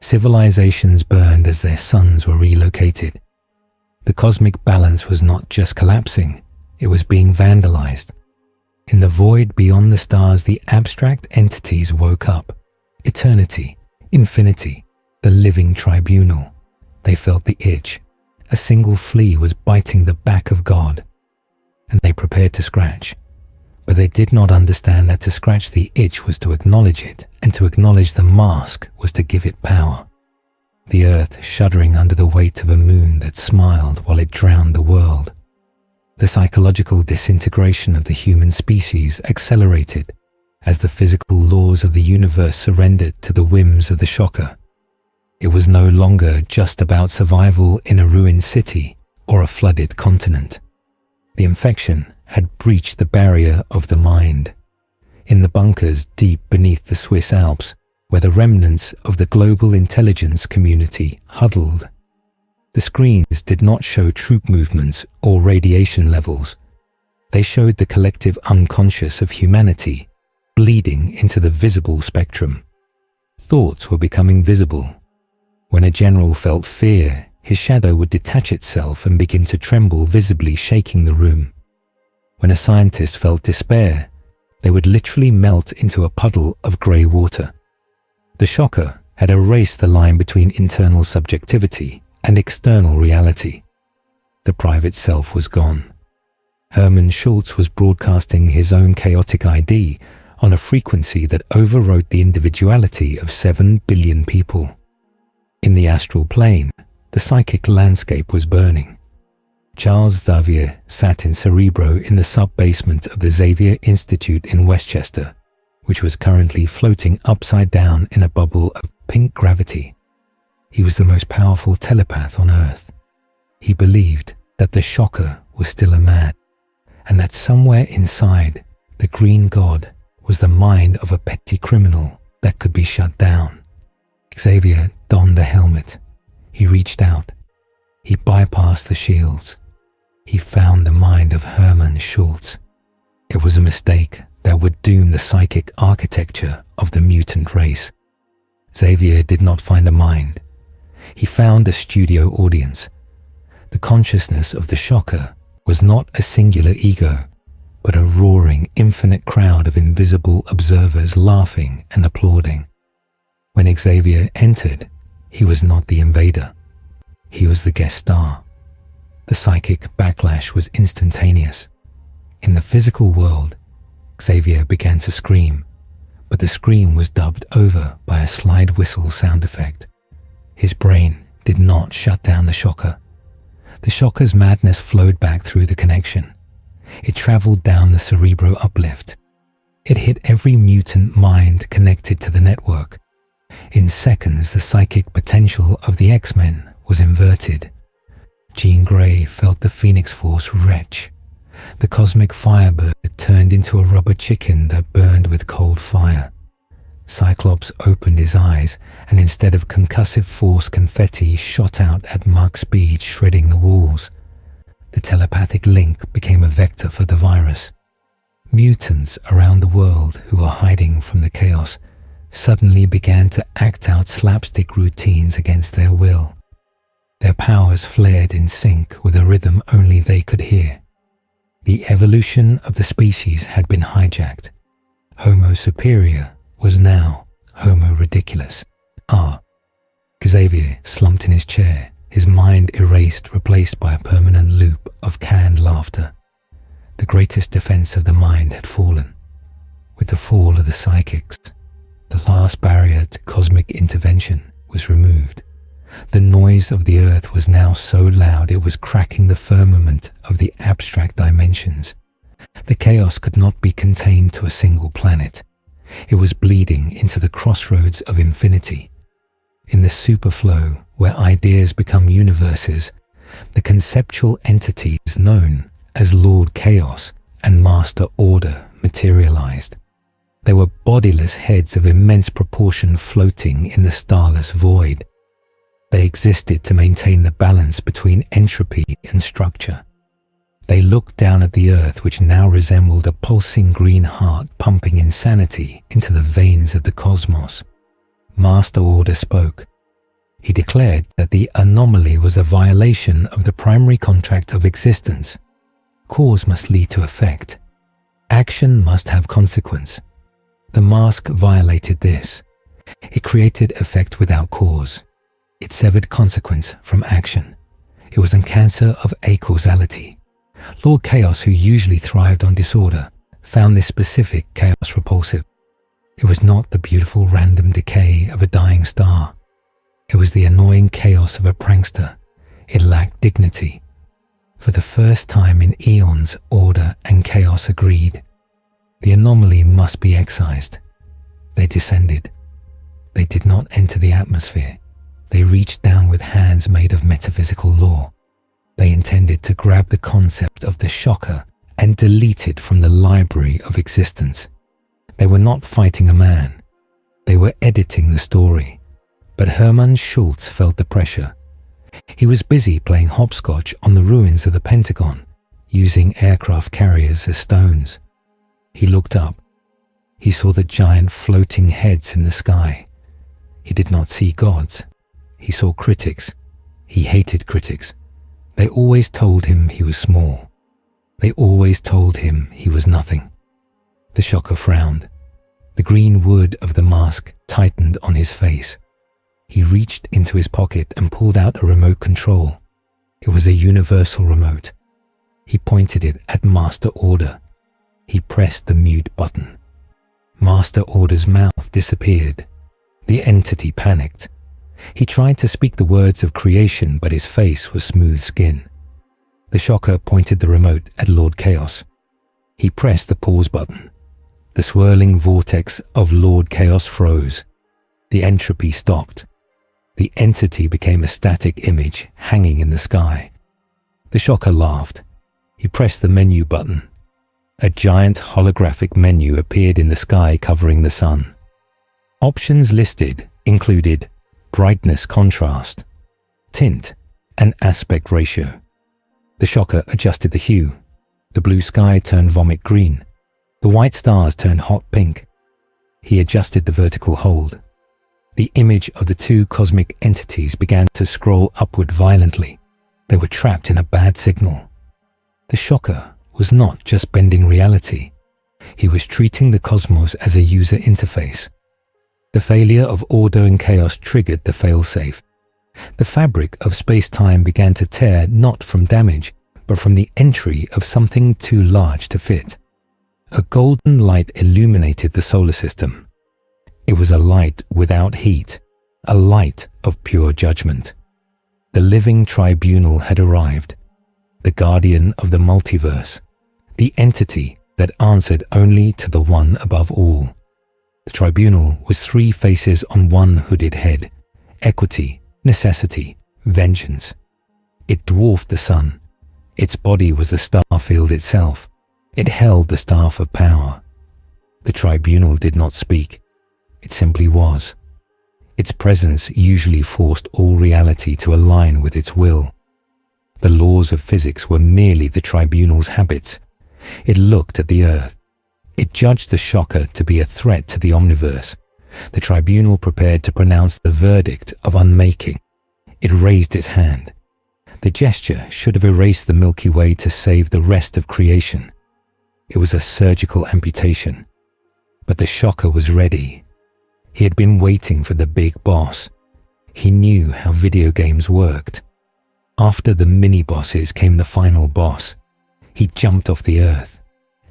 Speaker 1: Civilizations burned as their suns were relocated. The cosmic balance was not just collapsing, it was being vandalized. In the void beyond the stars, the abstract entities woke up. Eternity, infinity, the living tribunal. They felt the itch. A single flea was biting the back of God, and they prepared to scratch. But they did not understand that to scratch the itch was to acknowledge it, and to acknowledge the mask was to give it power. The earth shuddering under the weight of a moon that smiled while it drowned the world. The psychological disintegration of the human species accelerated as the physical laws of the universe surrendered to the whims of the shocker. It was no longer just about survival in a ruined city or a flooded continent. The infection had breached the barrier of the mind. In the bunkers deep beneath the Swiss Alps, where the remnants of the global intelligence community huddled, the screens did not show troop movements or radiation levels. They showed the collective unconscious of humanity bleeding into the visible spectrum. Thoughts were becoming visible. When a general felt fear, his shadow would detach itself and begin to tremble, visibly shaking the room. When a scientist felt despair, they would literally melt into a puddle of grey water. The shocker had erased the line between internal subjectivity and external reality. The private self was gone. Hermann Schultz was broadcasting his own chaotic ID on a frequency that overwrote the individuality of 7 billion people. In the astral plane, the psychic landscape was burning. Charles Xavier sat in Cerebro in the sub-basement of the Xavier Institute in Westchester, which was currently floating upside down in a bubble of pink gravity. He was the most powerful telepath on Earth. He believed that the shocker was still a man, and that somewhere inside, the green god was the mind of a petty criminal that could be shut down. Xavier donned the helmet. He reached out. He bypassed the shields. He found the mind of Hermann Schultz. It was a mistake that would doom the psychic architecture of the mutant race. Xavier did not find a mind. He found a studio audience. The consciousness of the shocker was not a singular ego, but a roaring, infinite crowd of invisible observers laughing and applauding. When Xavier entered, he was not the invader. He was the guest star. The psychic backlash was instantaneous. In the physical world, Xavier began to scream, but the scream was dubbed over by a slide whistle sound effect. His brain did not shut down the shocker. The shocker's madness flowed back through the connection. It traveled down the Cerebro uplift. It hit every mutant mind connected to the network. In seconds, the psychic potential of the X-Men was inverted. Jean Grey felt the Phoenix Force retch. The cosmic firebird turned into a rubber chicken that burned with cold fire. Cyclops opened his eyes, and instead of concussive force, confetti shot out at Mach speed, shredding the walls. The telepathic link became a vector for the virus. Mutants around the world who were hiding from the chaos suddenly began to act out slapstick routines against their will. Their powers flared in sync with a rhythm only they could hear. The evolution of the species had been hijacked. Homo superior was now Homo ridiculous. Xavier slumped in his chair, his mind erased, replaced by a permanent loop of canned laughter. The greatest defense of the mind had fallen. With the fall of the psychics, the last barrier to cosmic intervention was removed. The noise of the earth was now so loud it was cracking the firmament of the abstract dimensions. The chaos could not be contained to a single planet. It was bleeding into the crossroads of infinity. In the superflow, where ideas become universes, the conceptual entities known as Lord Chaos and Master Order materialized. They were bodiless heads of immense proportion floating in the starless void. They existed to maintain the balance between entropy and structure. They looked down at the earth, which now resembled a pulsing green heart pumping insanity into the veins of the cosmos. Master Order spoke. He declared that the anomaly was a violation of the primary contract of existence. Cause must lead to effect. Action must have consequence. The mask violated this. It created effect without cause. It severed consequence from action. It was a cancer of acausality. Lord Chaos, who usually thrived on disorder, found this specific chaos repulsive. It was not the beautiful random decay of a dying star. It was the annoying chaos of a prankster. It lacked dignity. For the first time in eons, order and chaos agreed. The anomaly must be excised. They descended. They did not enter the atmosphere. They reached down with hands made of metaphysical law. They intended to grab the concept of the shocker and delete it from the library of existence. They were not fighting a man. They were editing the story. But Hermann Schultz felt the pressure. He was busy playing hopscotch on the ruins of the Pentagon, using aircraft carriers as stones. He looked up. He saw the giant floating heads in the sky. He did not see gods. He saw critics. He hated critics. They always told him he was small. They always told him he was nothing. The shocker frowned. The green wood of the mask tightened on his face. He reached into his pocket and pulled out a remote control. It was a universal remote. He pointed it at Master Order. He pressed the mute button. Master Order's mouth disappeared. The entity panicked. He tried to speak the words of creation, but his face was smooth skin. The shocker pointed the remote at Lord Chaos. He pressed the pause button. The swirling vortex of Lord Chaos froze. The entropy stopped. The entity became a static image hanging in the sky. The shocker laughed. He pressed the menu button. A giant holographic menu appeared in the sky covering the sun. Options listed included brightness contrast, tint, and aspect ratio. The shocker adjusted the hue. The blue sky turned vomit green. The white stars turned hot pink. He adjusted the vertical hold. The image of the two cosmic entities began to scroll upward violently. They were trapped in a bad signal. The shocker was not just bending reality. He was treating the cosmos as a user interface. The failure of order and chaos triggered the failsafe. The fabric of space-time began to tear not from damage, but from the entry of something too large to fit. A golden light illuminated the solar system. It was a light without heat, a light of pure judgment. The living tribunal had arrived, the guardian of the multiverse, the entity that answered only to the one above all. The tribunal was three faces on one hooded head: equity, necessity, vengeance. It dwarfed the sun. Its body was the star field itself. It held the staff of power. The tribunal did not speak. It simply was. Its presence usually forced all reality to align with its will. The laws of physics were merely the tribunal's habits. It looked at the earth. It judged the shocker to be a threat to the omniverse. The tribunal prepared to pronounce the verdict of unmaking. It raised its hand. The gesture should have erased the Milky Way to save the rest of creation. It was a surgical amputation. But the shocker was ready. He had been waiting for the big boss. He knew how video games worked. After the mini-bosses came the final boss. He jumped off the earth.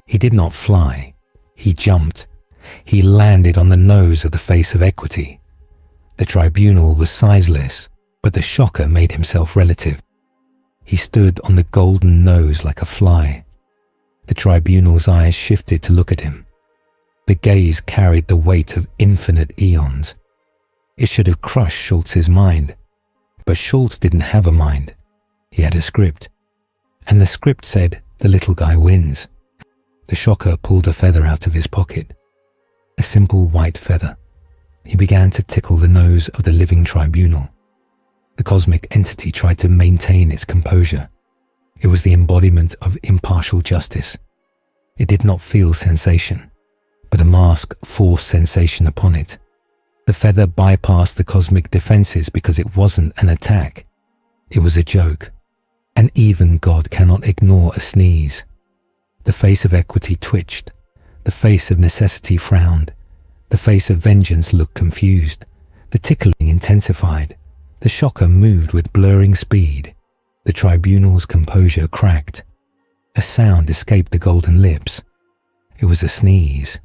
Speaker 1: He did not fly. He jumped. He landed on the nose of the face of equity. The tribunal was sizeless, but the shocker made himself relative. He stood on the golden nose like a fly. The tribunal's eyes shifted to look at him. The gaze carried the weight of infinite eons. It should have crushed Schultz's mind. But Schultz didn't have a mind. He had a script. And the script said, the little guy wins. The shocker pulled a feather out of his pocket. A simple white feather. He began to tickle the nose of the living tribunal. The cosmic entity tried to maintain its composure. It was the embodiment of impartial justice. It did not feel sensation, but the mask forced sensation upon it. The feather bypassed the cosmic defenses because it wasn't an attack. It was a joke. And even God cannot ignore a sneeze. The face of equity twitched. The face of necessity frowned. The face of vengeance looked confused. The tickling intensified. The shocker moved with blurring speed. The tribunal's composure cracked. A sound escaped the golden lips. It was a sneeze,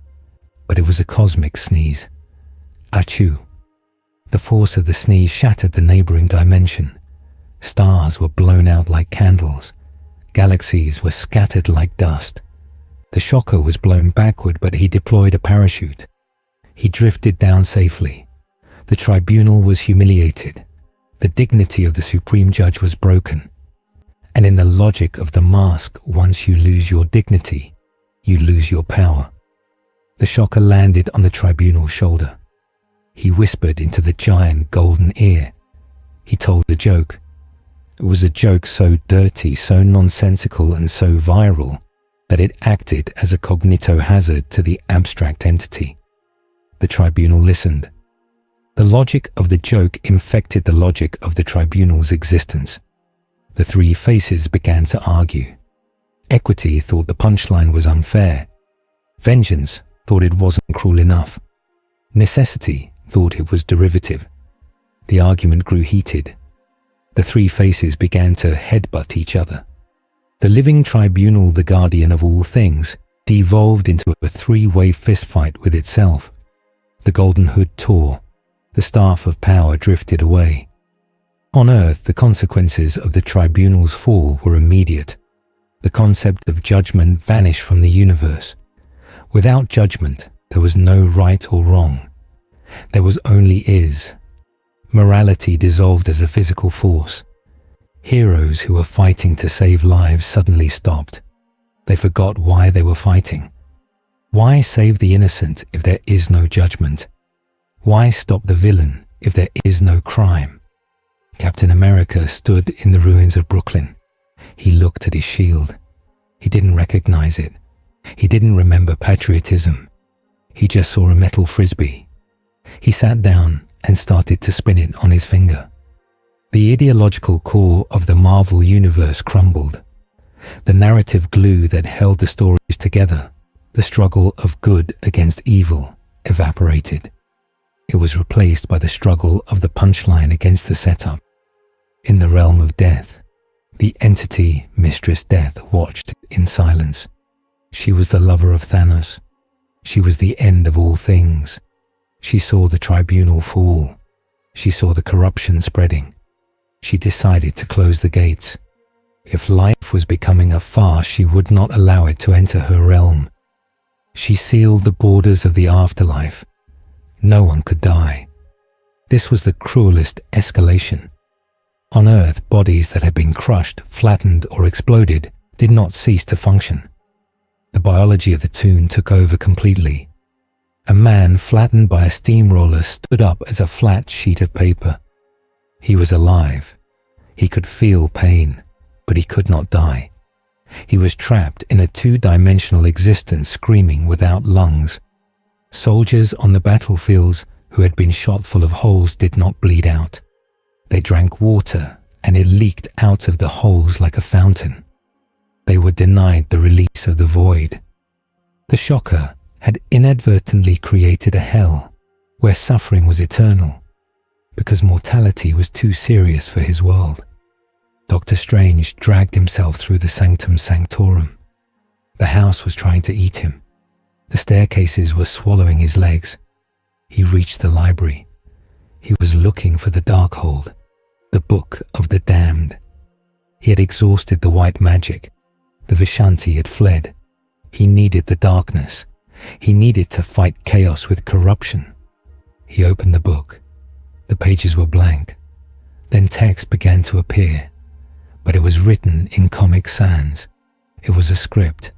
Speaker 1: but it was a cosmic sneeze. Achoo! The force of the sneeze shattered the neighboring dimension. Stars were blown out like candles. Galaxies were scattered like dust. The shocker was blown backward, but he deployed a parachute. He drifted down safely. The tribunal was humiliated. The dignity of the supreme judge was broken. And in the logic of the mask, once you lose your dignity, you lose your power. The shocker landed on the tribunal's shoulder. He whispered into the giant golden ear. He told a joke. It was a joke so dirty, so nonsensical, and so viral that it acted as a cognitohazard to the abstract entity. The tribunal listened. The logic of the joke infected the logic of the tribunal's existence. The three faces began to argue. Equity thought the punchline was unfair. Vengeance thought it wasn't cruel enough. Necessity thought it was derivative. The argument grew heated. The three faces began to headbutt each other. The living tribunal, the guardian of all things, devolved into a three-way fistfight with itself. The golden hood tore. The staff of power drifted away. On Earth, the consequences of the tribunal's fall were immediate. The concept of judgment vanished from the universe. Without judgment, there was no right or wrong. There was only is. Morality dissolved as a physical force. Heroes who were fighting to save lives suddenly stopped. They forgot why they were fighting. Why save the innocent if there is no judgment? Why stop the villain if there is no crime? Captain America stood in the ruins of Brooklyn. He looked at his shield. He didn't recognize it. He didn't remember patriotism. He just saw a metal frisbee. He sat down and started to spin it on his finger. The ideological core of the Marvel universe crumbled. The narrative glue that held the stories together, the struggle of good against evil, evaporated. It was replaced by the struggle of the punchline against the setup. In the realm of death, the entity Mistress Death watched in silence. She was the lover of Thanos. She was the end of all things. She saw the tribunal fall. She saw the corruption spreading. She decided to close the gates. If life was becoming a farce, she would not allow it to enter her realm. She sealed the borders of the afterlife. No one could die. This was the cruelest escalation. On Earth, bodies that had been crushed, flattened, or exploded did not cease to function. The biology of the tomb took over completely. A man flattened by a steamroller stood up as a flat sheet of paper. He was alive. He could feel pain, but he could not die. He was trapped in a two-dimensional existence, screaming without lungs. Soldiers on the battlefields who had been shot full of holes did not bleed out. They drank water, and it leaked out of the holes like a fountain. They were denied the release of the void. The shocker had inadvertently created a hell where suffering was eternal, because mortality was too serious for his world. Doctor Strange dragged himself through the sanctum sanctorum. The house was trying to eat him. The staircases were swallowing his legs. He reached the library. He was looking for the Darkhold, the Book of the Damned. He had exhausted the white magic. The Vishanti had fled. He needed the darkness. He needed to fight chaos with corruption. He opened the book. The pages were blank. Then text began to appear, but it was written in Comic Sans. It was a script.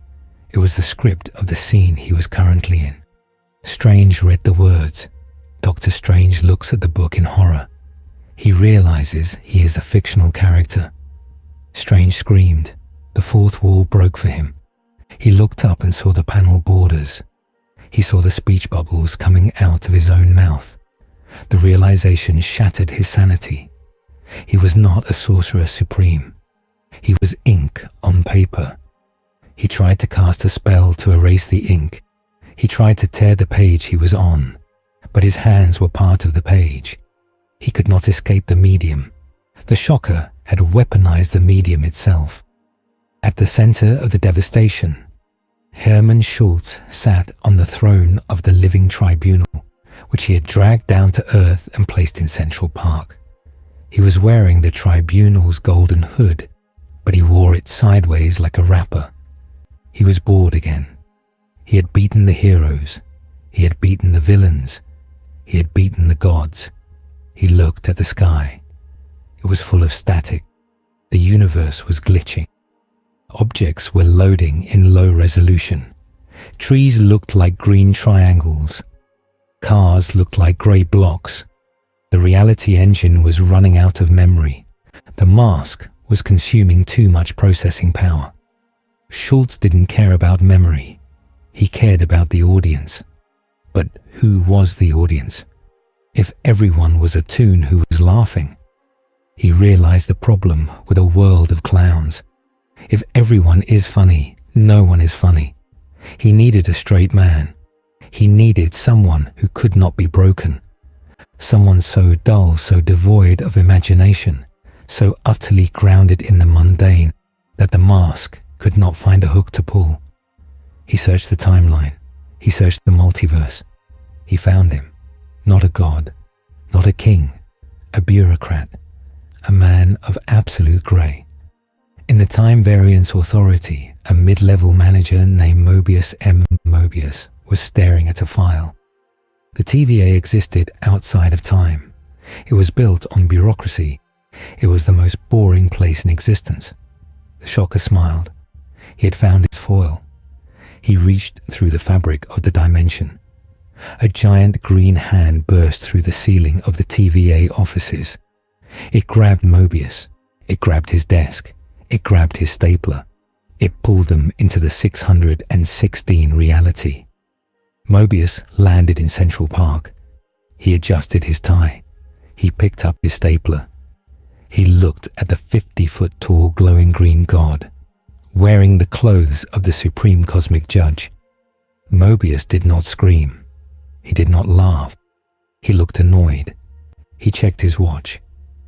Speaker 1: It was the script of the scene he was currently in. Strange read the words. Doctor Strange looks at the book in horror. He realizes he is a fictional character. Strange screamed. The fourth wall broke for him. He looked up and saw the panel borders. He saw the speech bubbles coming out of his own mouth. The realization shattered his sanity. He was not a sorcerer supreme. He was ink on paper. He tried to cast a spell to erase the ink. He tried to tear the page he was on, but his hands were part of the page. He could not escape the medium. The shocker had weaponized the medium itself. At the center of the devastation, Hermann Schultz sat on the throne of the living tribunal, which he had dragged down to earth and placed in Central Park. He was wearing the tribunal's golden hood, but he wore it sideways like a wrapper. He was bored again. He had beaten the heroes. He had beaten the villains. He had beaten the gods. He looked at the sky. It was full of static. The universe was glitching. Objects were loading in low resolution. Trees looked like green triangles. Cars looked like grey blocks. The reality engine was running out of memory. The mask was consuming too much processing power. Schultz didn't care about memory. He cared about the audience. But who was the audience? If everyone was a toon who was laughing, he realized the problem with a world of clowns. If everyone is funny, no one is funny. He needed a straight man. He needed someone who could not be broken. Someone so dull, so devoid of imagination, so utterly grounded in the mundane that the mask could not find a hook to pull. He searched the timeline. He searched the multiverse. He found him. Not a god, not a king, a bureaucrat, a man of absolute grey. In the Time Variance Authority, a mid-level manager named Mobius M. Mobius was staring at a file. The TVA existed outside of time. It was built on bureaucracy. It was the most boring place in existence. The shocker smiled. He had found his foil. He reached through the fabric of the dimension. A giant green hand burst through the ceiling of the TVA offices. It grabbed Mobius. It grabbed his desk. It grabbed his stapler. It pulled them into the 616 reality. Mobius landed in Central Park. He adjusted his tie. He picked up his stapler. He looked at the 50-foot-tall glowing green god, wearing the clothes of the Supreme Cosmic Judge. Mobius did not scream. He did not laugh. He looked annoyed. He checked his watch.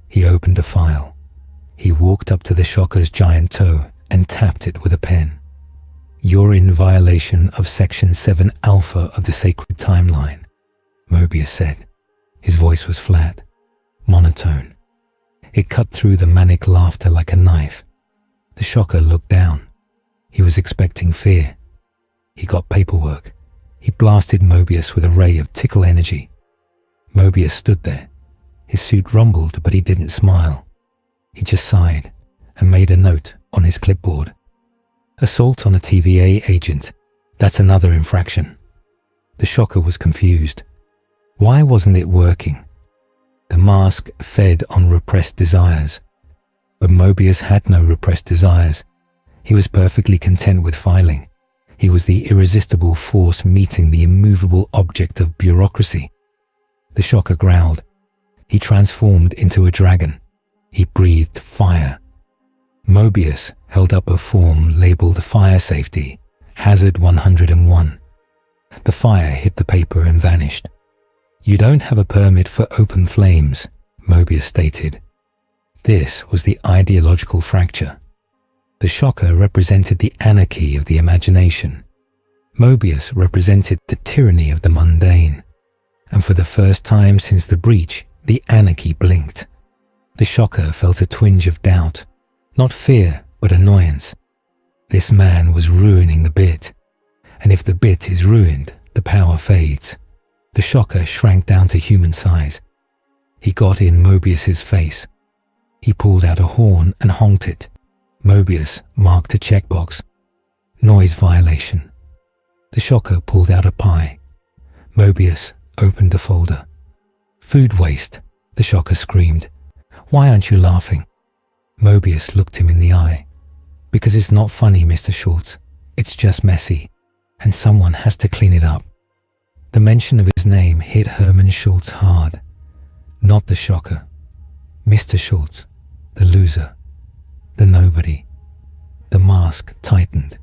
Speaker 1: He opened a file. He walked up to the shocker's giant toe and tapped it with a pen. "You're in violation of Section 7 Alpha of the Sacred Timeline," Mobius said. His voice was flat, monotone. It cut through the manic laughter like a knife. The shocker looked down. He was expecting fear. He got paperwork. He blasted Mobius with a ray of tickle energy. Mobius stood there. His suit rumbled, but he didn't smile. He just sighed and made a note on his clipboard. "Assault on a TVA agent. That's another infraction." The shocker was confused. Why wasn't it working? The mask fed on repressed desires. But Mobius had no repressed desires. He was perfectly content with filing. He was the irresistible force meeting the immovable object of bureaucracy. The shocker growled. He transformed into a dragon. He breathed fire. Mobius held up a form labeled Fire Safety, Hazard 101. The fire hit the paper and vanished. "You don't have a permit for open flames," Mobius stated. This was the ideological fracture. The shocker represented the anarchy of the imagination. Mobius represented the tyranny of the mundane. And for the first time since the breach, the anarchy blinked. The shocker felt a twinge of doubt, not fear, but annoyance. This man was ruining the bit. And if the bit is ruined, the power fades. The shocker shrank down to human size. He got in Mobius's face. He pulled out a horn and honked it. Mobius marked a checkbox. Noise violation. The shocker pulled out a pie. Mobius opened a folder. "Food waste," the shocker screamed. "Why aren't you laughing?" Mobius looked him in the eye. "Because it's not funny, Mr. Schultz. It's just messy, and someone has to clean it up." The mention of his name hit Hermann Schultz hard. Not the Shocker. Mr. Schultz, the loser, the nobody. The mask tightened.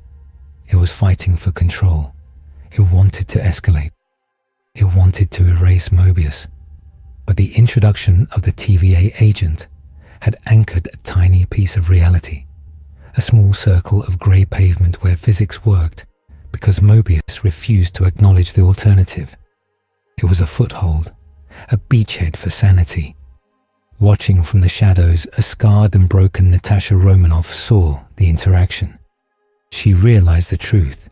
Speaker 1: It was fighting for control. It wanted to escalate. It wanted to erase Mobius. But the introduction of the TVA agent had anchored a tiny piece of reality, a small circle of grey pavement where physics worked because Mobius refused to acknowledge the alternative. It was a foothold, a beachhead for sanity. Watching from the shadows, a scarred and broken Natasha Romanoff saw the interaction. She realized the truth.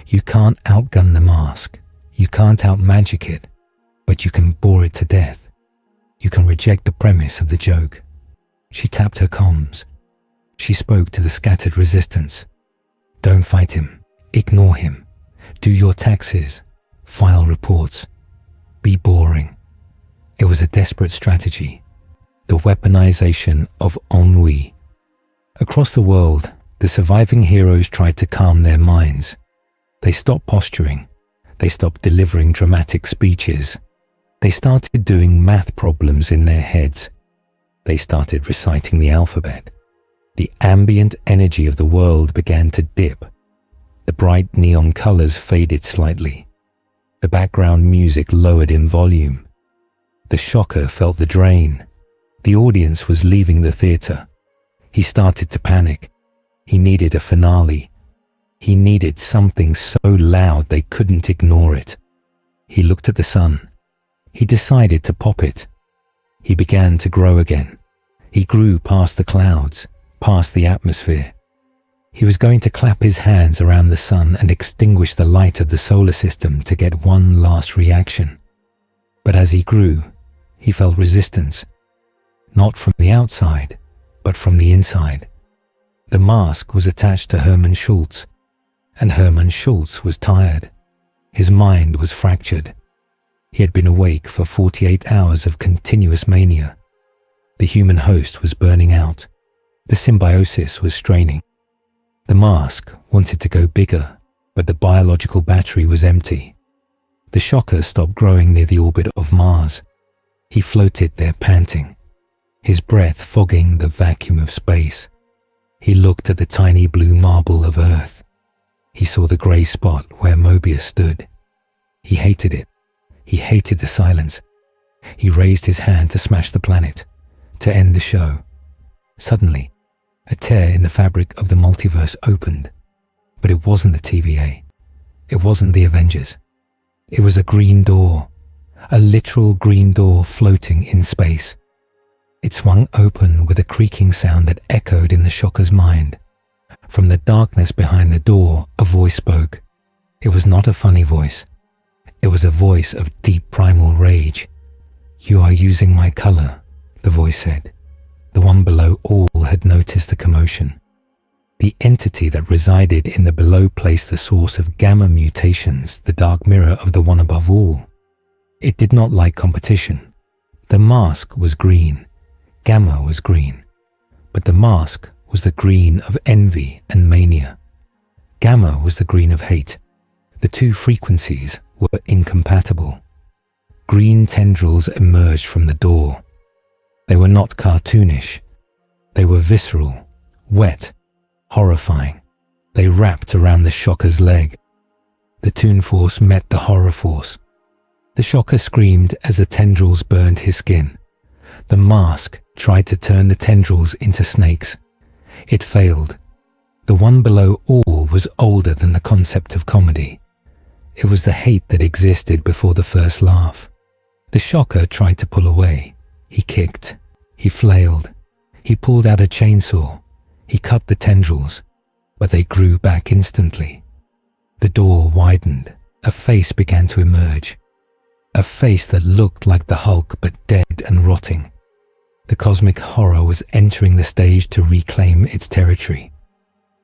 Speaker 1: You can't outgun the mask. You can't outmagic it, but you can bore it to death. You can reject the premise of the joke. She tapped her comms. She spoke to the scattered resistance. Don't fight him. Ignore him. Do your taxes. File reports. Be boring. It was a desperate strategy. The weaponization of ennui. Across the world, the surviving heroes tried to calm their minds. They stopped posturing. They stopped delivering dramatic speeches. They started doing math problems in their heads. They started reciting the alphabet. The ambient energy of the world began to dip. The bright neon colors faded slightly. The background music lowered in volume. The Shocker felt the drain. The audience was leaving the theater. He started to panic. He needed a finale. He needed something so loud they couldn't ignore it. He looked at the sun. He decided to pop it. He began to grow again. He grew past the clouds, past the atmosphere. He was going to clap his hands around the sun and extinguish the light of the solar system to get one last reaction. But as he grew, he felt resistance. Not from the outside, but from the inside. The mask was attached to Hermann Schultz, and Hermann Schultz was tired. His mind was fractured. He had been awake for 48 hours of continuous mania. The human host was burning out. The symbiosis was straining. The mask wanted to go bigger, but the biological battery was empty. The Shocker stopped growing near the orbit of Mars. He floated there panting, his breath fogging the vacuum of space. He looked at the tiny blue marble of Earth. He saw the grey spot where Mobius stood. He hated it. He hated the silence. He raised his hand to smash the planet, to end the show. Suddenly, a tear in the fabric of the multiverse opened. But it wasn't the TVA. It wasn't the Avengers. It was a green door, a literal green door floating in space. It swung open with a creaking sound that echoed in the Shocker's mind. From the darkness behind the door, a voice spoke. It was not a funny voice. It was a voice of deep primal rage. "You are using my color," the voice said. The one below all had noticed the commotion. The entity that resided in the below placed the source of gamma mutations, the dark mirror of the one above all. It did not like competition. The mask was green. Gamma was green. But the mask was the green of envy and mania. Gamma was the green of hate. The two frequencies were incompatible. Green tendrils emerged from the door. They were not cartoonish. They were visceral, wet, horrifying. They wrapped around the Shocker's leg. The Toon Force met the Horror Force. The Shocker screamed as the tendrils burned his skin. The mask tried to turn the tendrils into snakes. It failed. The one below all was older than the concept of comedy. It was the hate that existed before the first laugh. The Shocker tried to pull away. He kicked. He flailed. He pulled out a chainsaw. He cut the tendrils, but they grew back instantly. The door widened. A face began to emerge. A face that looked like the Hulk but dead and rotting. The cosmic horror was entering the stage to reclaim its territory.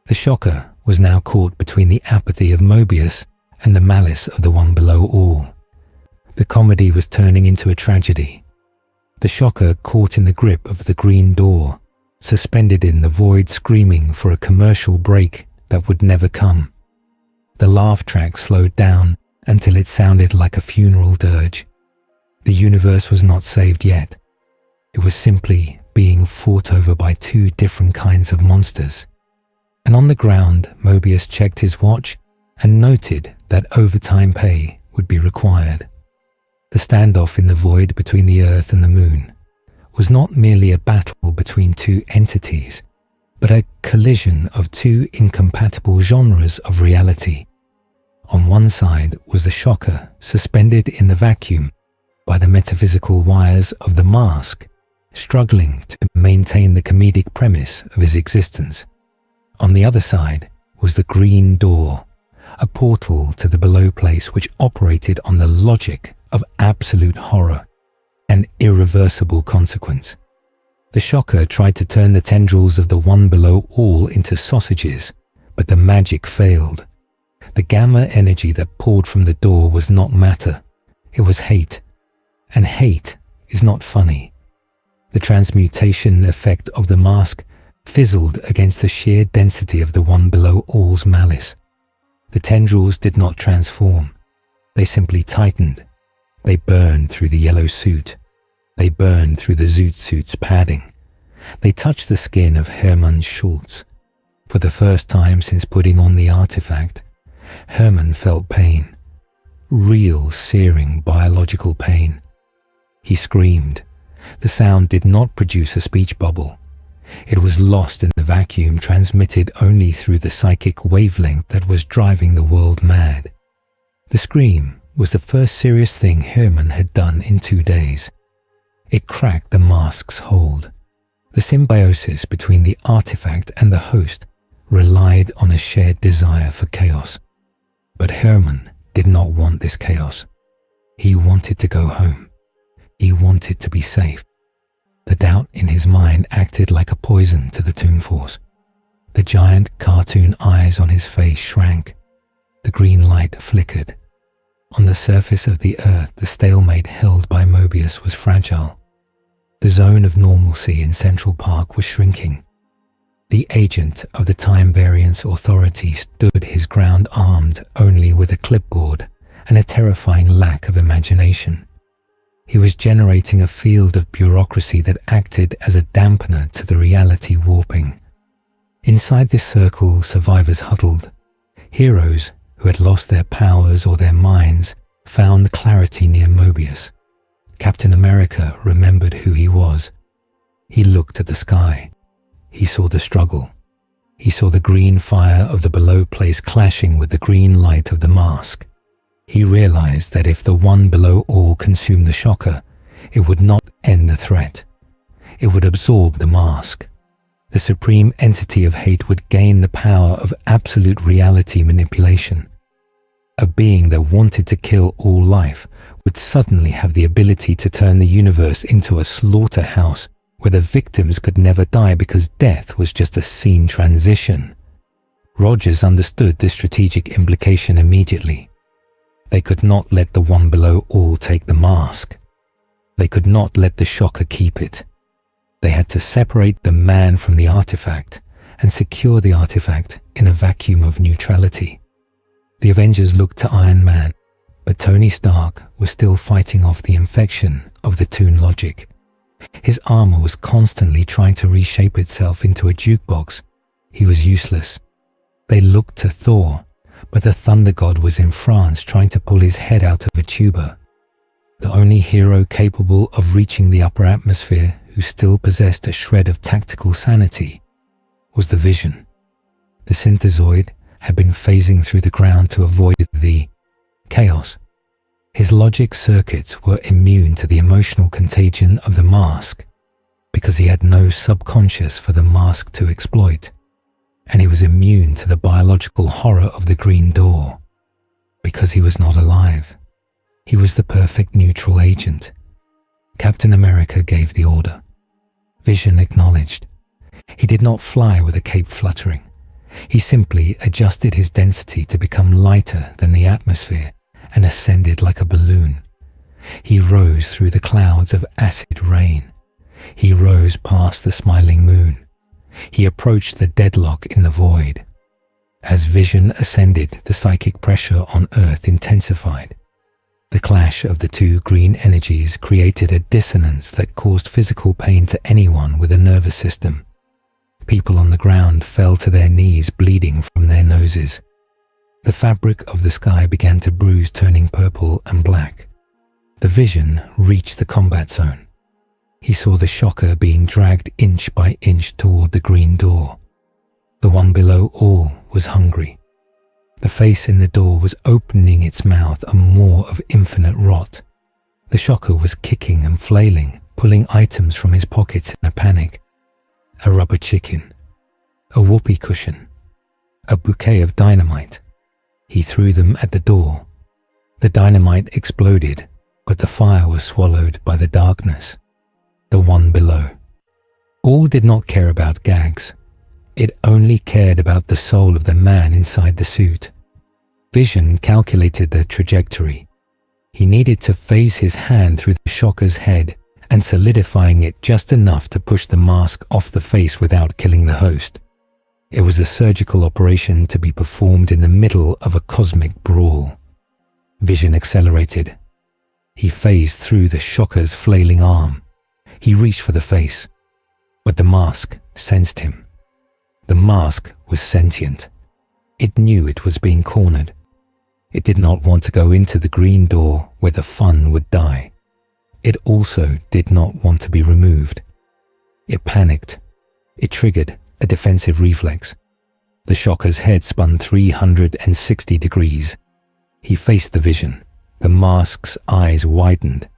Speaker 1: The Shocker was now caught between the apathy of Mobius and the malice of the one below all. The comedy was turning into a tragedy. The Shocker caught in the grip of the green door, suspended in the void, screaming for a commercial break that would never come. The laugh track slowed down until it sounded like a funeral dirge. The universe was not saved yet. It was simply being fought over by two different kinds of monsters. And on the ground, Mobius checked his watch and noted that overtime pay would be required. The standoff in the void between the Earth and the Moon was not merely a battle between two entities, but a collision of two incompatible genres of reality. On one side was the Shocker suspended in the vacuum by the metaphysical wires of the mask, struggling to maintain the comedic premise of his existence. On the other side was the Green Door, a portal to the below place which operated on the logic of absolute horror and irreversible consequence. The Shocker tried to turn the tendrils of the one below all into sausages, but the magic failed. The gamma energy that poured from the door was not matter, it was hate, and hate is not funny. The transmutation effect of the mask fizzled against the sheer density of the one below all's malice. The tendrils did not transform, they simply tightened. They burned through the yellow suit. They burned through the zoot suit's padding. They touched the skin of Hermann Schultz. For the first time since putting on the artifact, Hermann felt pain. Real, searing, biological pain. He screamed. The sound did not produce a speech bubble. It was lost in the vacuum transmitted only through the psychic wavelength that was driving the world mad. The scream was the first serious thing Hermann had done in 2 days. It cracked the mask's hold. The symbiosis between the artifact and the host relied on a shared desire for chaos. But Hermann did not want this chaos. He wanted to go home. He wanted to be safe. The doubt in his mind acted like a poison to the Toon Force. The giant cartoon eyes on his face shrank. The green light flickered. On the surface of the Earth, the stalemate held by Mobius was fragile. The zone of normalcy in Central Park was shrinking. The agent of the Time Variance Authority stood his ground armed only with a clipboard and a terrifying lack of imagination. He was generating a field of bureaucracy that acted as a dampener to the reality warping. Inside this circle, survivors huddled. Heroes who had lost their powers or their minds found clarity near Mobius. Captain America remembered who he was. He looked at the sky. He saw the struggle. He saw the green fire of the below place clashing with the green light of the mask. He realized that if the one below all consumed the Shocker, it would not end the threat. It would absorb the mask. The supreme entity of hate would gain the power of absolute reality manipulation. A being that wanted to kill all life would suddenly have the ability to turn the universe into a slaughterhouse where the victims could never die because death was just a scene transition. Rogers understood this strategic implication immediately. They could not let the one below all take the mask. They could not let the Shocker keep it. They had to separate the man from the artifact and secure the artifact in a vacuum of neutrality. The Avengers looked to Iron Man, but Tony Stark was still fighting off the infection of the Toon logic. His armor was constantly trying to reshape itself into a jukebox. He was useless. They looked to Thor, but the Thunder God was in France trying to pull his head out of a tuba. The only hero capable of reaching the upper atmosphere who still possessed a shred of tactical sanity was the Vision. The synthezoid had been phasing through the ground to avoid the chaos. His logic circuits were immune to the emotional contagion of the mask because he had no subconscious for the mask to exploit, and he was immune to the biological horror of the Green Door because he was not alive. He was the perfect neutral agent. Captain America gave the order. Vision acknowledged. He did not fly with a cape fluttering. He simply adjusted his density to become lighter than the atmosphere and ascended like a balloon. He rose through the clouds of acid rain. He rose past the smiling moon. He approached the deadlock in the void. As Vision ascended, the psychic pressure on Earth intensified. The clash of the two green energies created a dissonance that caused physical pain to anyone with a nervous system. People on the ground fell to their knees, bleeding from their noses. The fabric of the sky began to bruise, turning purple and black. The vision reached the combat zone. He saw the shocker being dragged inch by inch toward the green door. The one below all was hungry. The face in the door was opening its mouth, a maw of infinite rot. The shocker was kicking and flailing, pulling items from his pockets in a panic. A rubber chicken, a whoopee cushion, a bouquet of dynamite. He threw them at the door. The dynamite exploded, but the fire was swallowed by the darkness. The one below. All did not care about gags. It only cared about the soul of the man inside the suit. Vision calculated the trajectory. He needed to phase his hand through the shocker's head and solidifying it just enough to push the mask off the face without killing the host. It was a surgical operation to be performed in the middle of a cosmic brawl. Vision accelerated. He phased through the shocker's flailing arm. He reached for the face, but the mask sensed him. The mask was sentient. It knew it was being cornered. It did not want to go into the green door where the fun would die. It also did not want to be removed. It panicked. It triggered a defensive reflex. The shocker's head spun 360 degrees. He faced the vision. The mask's eyes widened.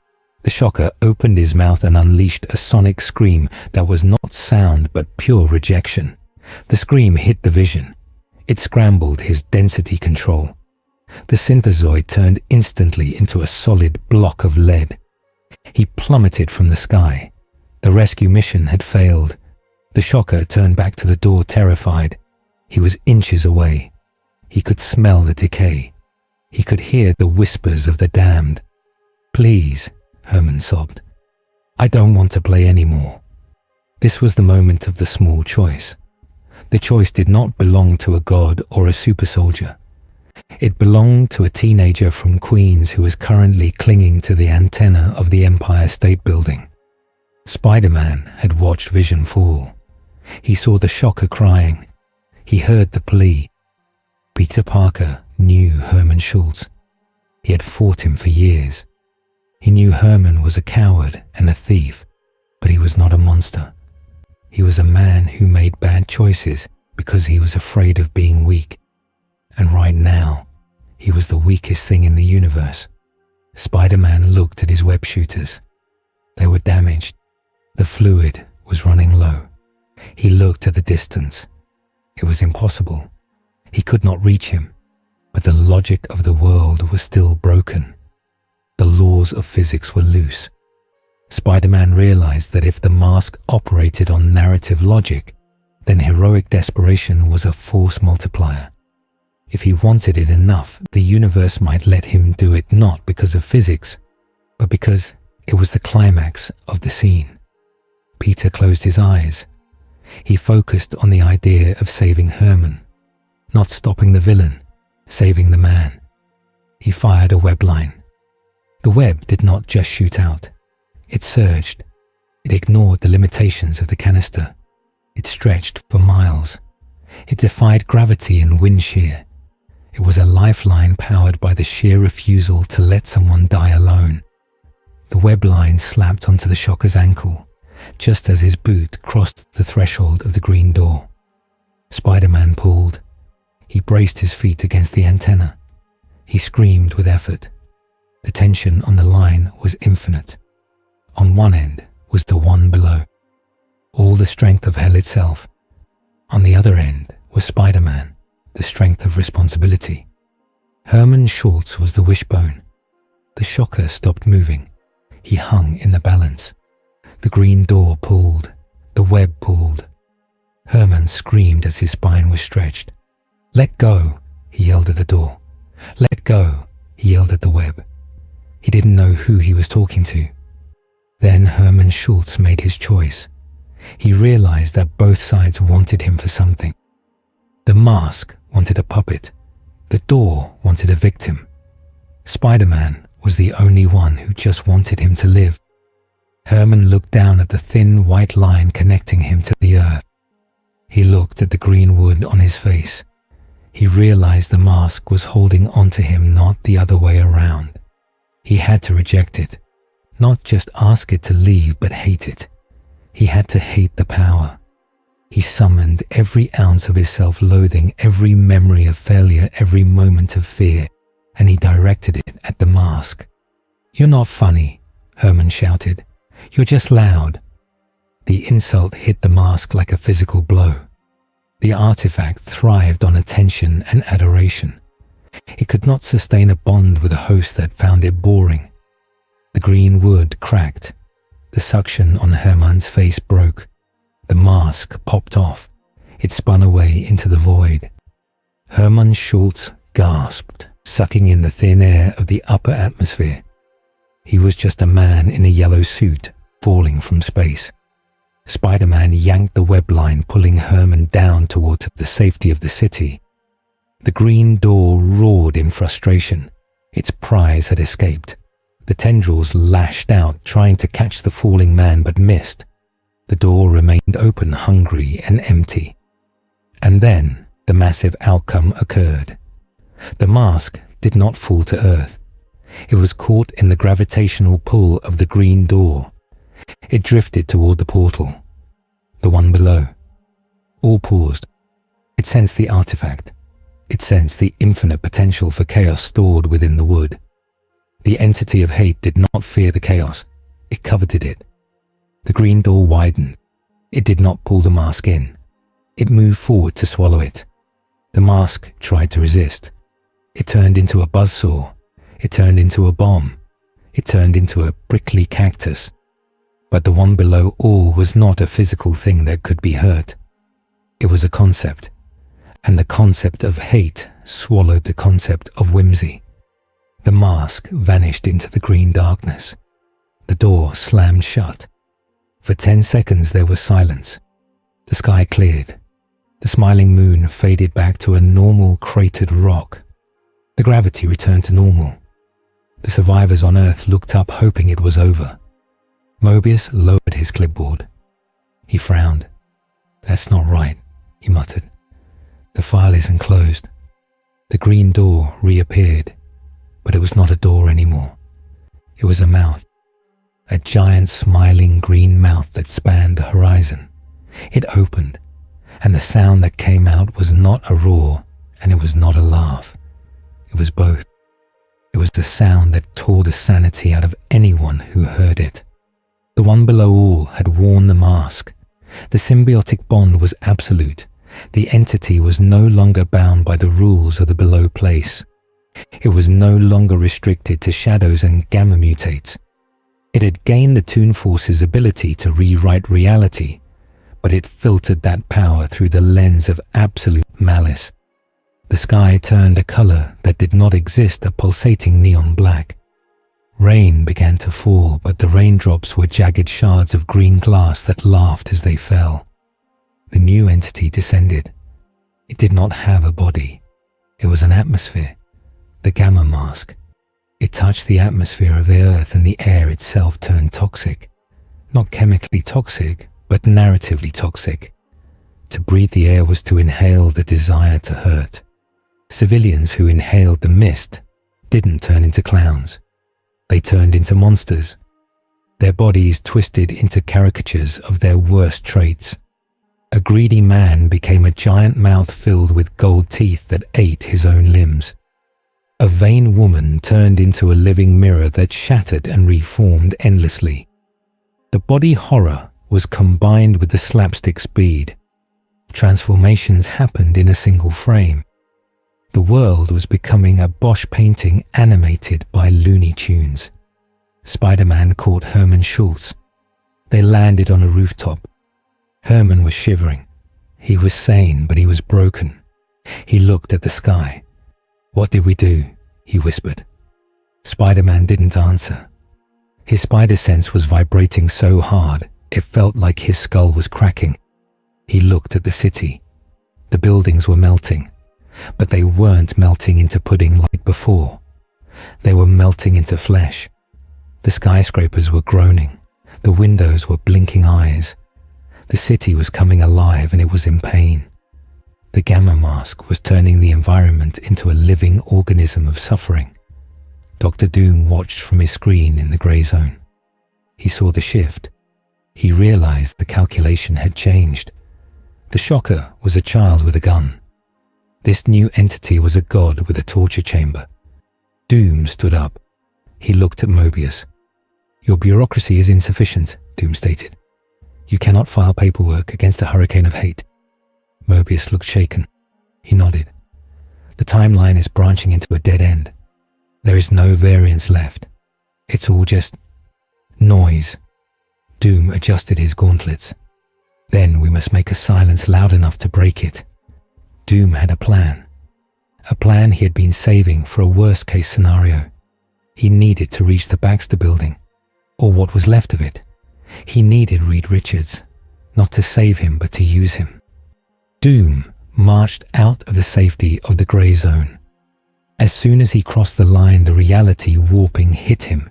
Speaker 1: The shocker opened his mouth and unleashed a sonic scream that was not sound but pure rejection. The scream hit the vision. It scrambled his density control. The synthezoid turned instantly into a solid block of lead. He plummeted from the sky. The rescue mission had failed. The shocker turned back to the door terrified. He was inches away. He could smell the decay. He could hear the whispers of the damned. "Please," Herman sobbed. "I don't want to play anymore." This was the moment of the small choice. The choice did not belong to a god or a super soldier. It belonged to a teenager from Queens who was currently clinging to the antenna of the Empire State Building. Spider-Man had watched Vision fall. He saw the shocker crying. He heard the plea. Peter Parker knew Herman Schultz. He had fought him for years. He knew Herman was a coward and a thief, but he was not a monster. He was a man who made bad choices because he was afraid of being weak. And right now, he was the weakest thing in the universe. Spider-Man looked at his web shooters. They were damaged. The fluid was running low. He looked at the distance. It was impossible. He could not reach him, but the logic of the world was still broken. The laws of physics were loose. Spider-Man realized that if the mask operated on narrative logic, then heroic desperation was a force multiplier. If he wanted it enough, the universe might let him do it not because of physics, but because it was the climax of the scene. Peter closed his eyes. He focused on the idea of saving Herman, not stopping the villain, saving the man. He fired a web line. The web did not just shoot out. It surged. It ignored the limitations of the canister. It stretched for miles. It defied gravity and wind shear. It was a lifeline powered by the sheer refusal to let someone die alone. The web line slapped onto the shocker's ankle, just as his boot crossed the threshold of the green door. Spider-Man pulled. He braced his feet against the antenna. He screamed with effort. The tension on the line was infinite. On one end was the one below, all the strength of hell itself. On the other end was Spider-Man, the strength of responsibility. Herman Schultz was the wishbone. The shocker stopped moving. He hung in the balance. The green door pulled. The web pulled. Herman screamed as his spine was stretched. "Let go," he yelled at the door. "Let go," he yelled at the web. He didn't know who he was talking to. Then Herman Schultz made his choice. He realized that both sides wanted him for something. The mask wanted a puppet. The door wanted a victim. Spider-Man was the only one who just wanted him to live. Herman looked down at the thin white line connecting him to the earth. He looked at the green wood on his face. He realized the mask was holding onto him, not the other way around. He had to reject it, not just ask it to leave, but hate it. He had to hate the power. He summoned every ounce of his self-loathing, every memory of failure, every moment of fear, and he directed it at the mask. "You're not funny," Herman shouted. "You're just loud." The insult hit the mask like a physical blow. The artifact thrived on attention and adoration. It could not sustain a bond with a host that found it boring. The green wood cracked. The suction on Herman's face broke. The mask popped off. It spun away into the void. Herman Schultz gasped, sucking in the thin air of the upper atmosphere. He was just a man in a yellow suit, falling from space. Spider-Man yanked the web line, pulling Herman down towards the safety of the city. The green door roared in frustration. Its prize had escaped. The tendrils lashed out, trying to catch the falling man, but missed. The door remained open, hungry and empty. And then the massive outcome occurred. The mask did not fall to earth. It was caught in the gravitational pull of the green door. It drifted toward the portal, the one below. All paused. It sensed the artifact. It sensed the infinite potential for chaos stored within the wood. The entity of hate did not fear the chaos. It coveted it. The green door widened. It did not pull the mask in. It moved forward to swallow it. The mask tried to resist. It turned into a buzzsaw. It turned into a bomb. It turned into a prickly cactus. But the one below all was not a physical thing that could be hurt. It was a concept. And the concept of hate swallowed the concept of whimsy. The mask vanished into the green darkness. The door slammed shut. For 10 seconds there was silence. The sky cleared. The smiling moon faded back to a normal cratered rock. The gravity returned to normal. The survivors on Earth looked up, hoping it was over. Mobius lowered his clipboard. He frowned. "That's not right," he muttered. "The file isn't closed." The green door reappeared, but it was not a door anymore. It was a mouth. A giant smiling green mouth that spanned the horizon. It opened, and the sound that came out was not a roar, and it was not a laugh. It was both. It was the sound that tore the sanity out of anyone who heard it. The one below all had worn the mask. The symbiotic bond was absolute. The entity was no longer bound by the rules of the below place. It was no longer restricted to shadows and gamma mutates. It had gained the Toon Force's ability to rewrite reality, but it filtered that power through the lens of absolute malice. The sky turned a color that did not exist, a pulsating neon black. Rain began to fall, but the raindrops were jagged shards of green glass that laughed as they fell. The new entity descended. It did not have a body. It was an atmosphere, the gamma mask. It touched the atmosphere of the Earth, and the air itself turned toxic. Not chemically toxic, but narratively toxic. To breathe the air was to inhale the desire to hurt. Civilians who inhaled the mist didn't turn into clowns. They turned into monsters. Their bodies twisted into caricatures of their worst traits. A greedy man became a giant mouth filled with gold teeth that ate his own limbs. A vain woman turned into a living mirror that shattered and reformed endlessly. The body horror was combined with the slapstick speed. Transformations happened in a single frame. The world was becoming a Bosch painting animated by Looney Tunes. Spider-Man caught Herman Schultz. They landed on a rooftop. Herman was shivering. He was sane, but he was broken. He looked at the sky. "What did we do?" he whispered. Spider-Man didn't answer. His spider sense was vibrating so hard, it felt like his skull was cracking. He looked at the city. The buildings were melting, but they weren't melting into pudding like before. They were melting into flesh. The skyscrapers were groaning. The windows were blinking eyes. The city was coming alive and it was in pain. The gamma mask was turning the environment into a living organism of suffering. Dr. Doom watched from his screen in the grey zone. He saw the shift. He realized the calculation had changed. The shocker was a child with a gun. This new entity was a god with a torture chamber. Doom stood up. He looked at Mobius. "Your bureaucracy is insufficient," Doom stated. "You cannot file paperwork against a hurricane of hate." Mobius looked shaken. He nodded. "The timeline is branching into a dead end. There is no variance left. It's all just noise." Doom adjusted his gauntlets. "Then we must make a silence loud enough to break it." Doom had a plan. A plan he had been saving for a worst-case scenario. He needed to reach the Baxter building, or what was left of it. He needed Reed Richards, not to save him but to use him. Doom marched out of the safety of the grey zone. As soon as he crossed the line, the reality warping hit him.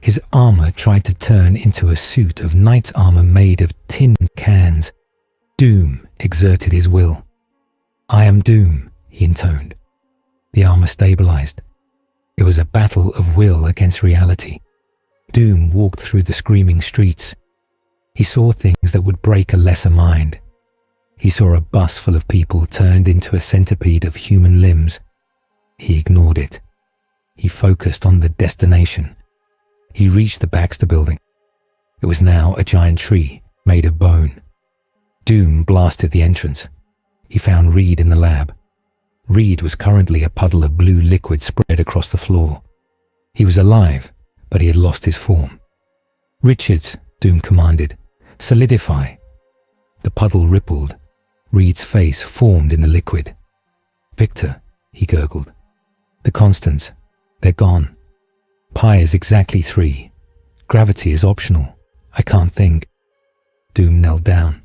Speaker 1: His armor tried to turn into a suit of knight's armor made of tin cans. Doom exerted his will. "I am Doom," he intoned. The armor stabilized. It was a battle of will against reality. Doom walked through the screaming streets. He saw things that would break a lesser mind. He saw a bus full of people turned into a centipede of human limbs. He ignored it. He focused on the destination. He reached the Baxter building. It was now a giant tree made of bone. Doom blasted the entrance. He found Reed in the lab. Reed was currently a puddle of blue liquid spread across the floor. He was alive, but he had lost his form. "Richards," Doom commanded, "solidify." The puddle rippled. Reed's face formed in the liquid. "Victor," he gurgled. "The constants, they're gone. Pi is exactly 3. Gravity is optional. I can't think." Doom knelt down.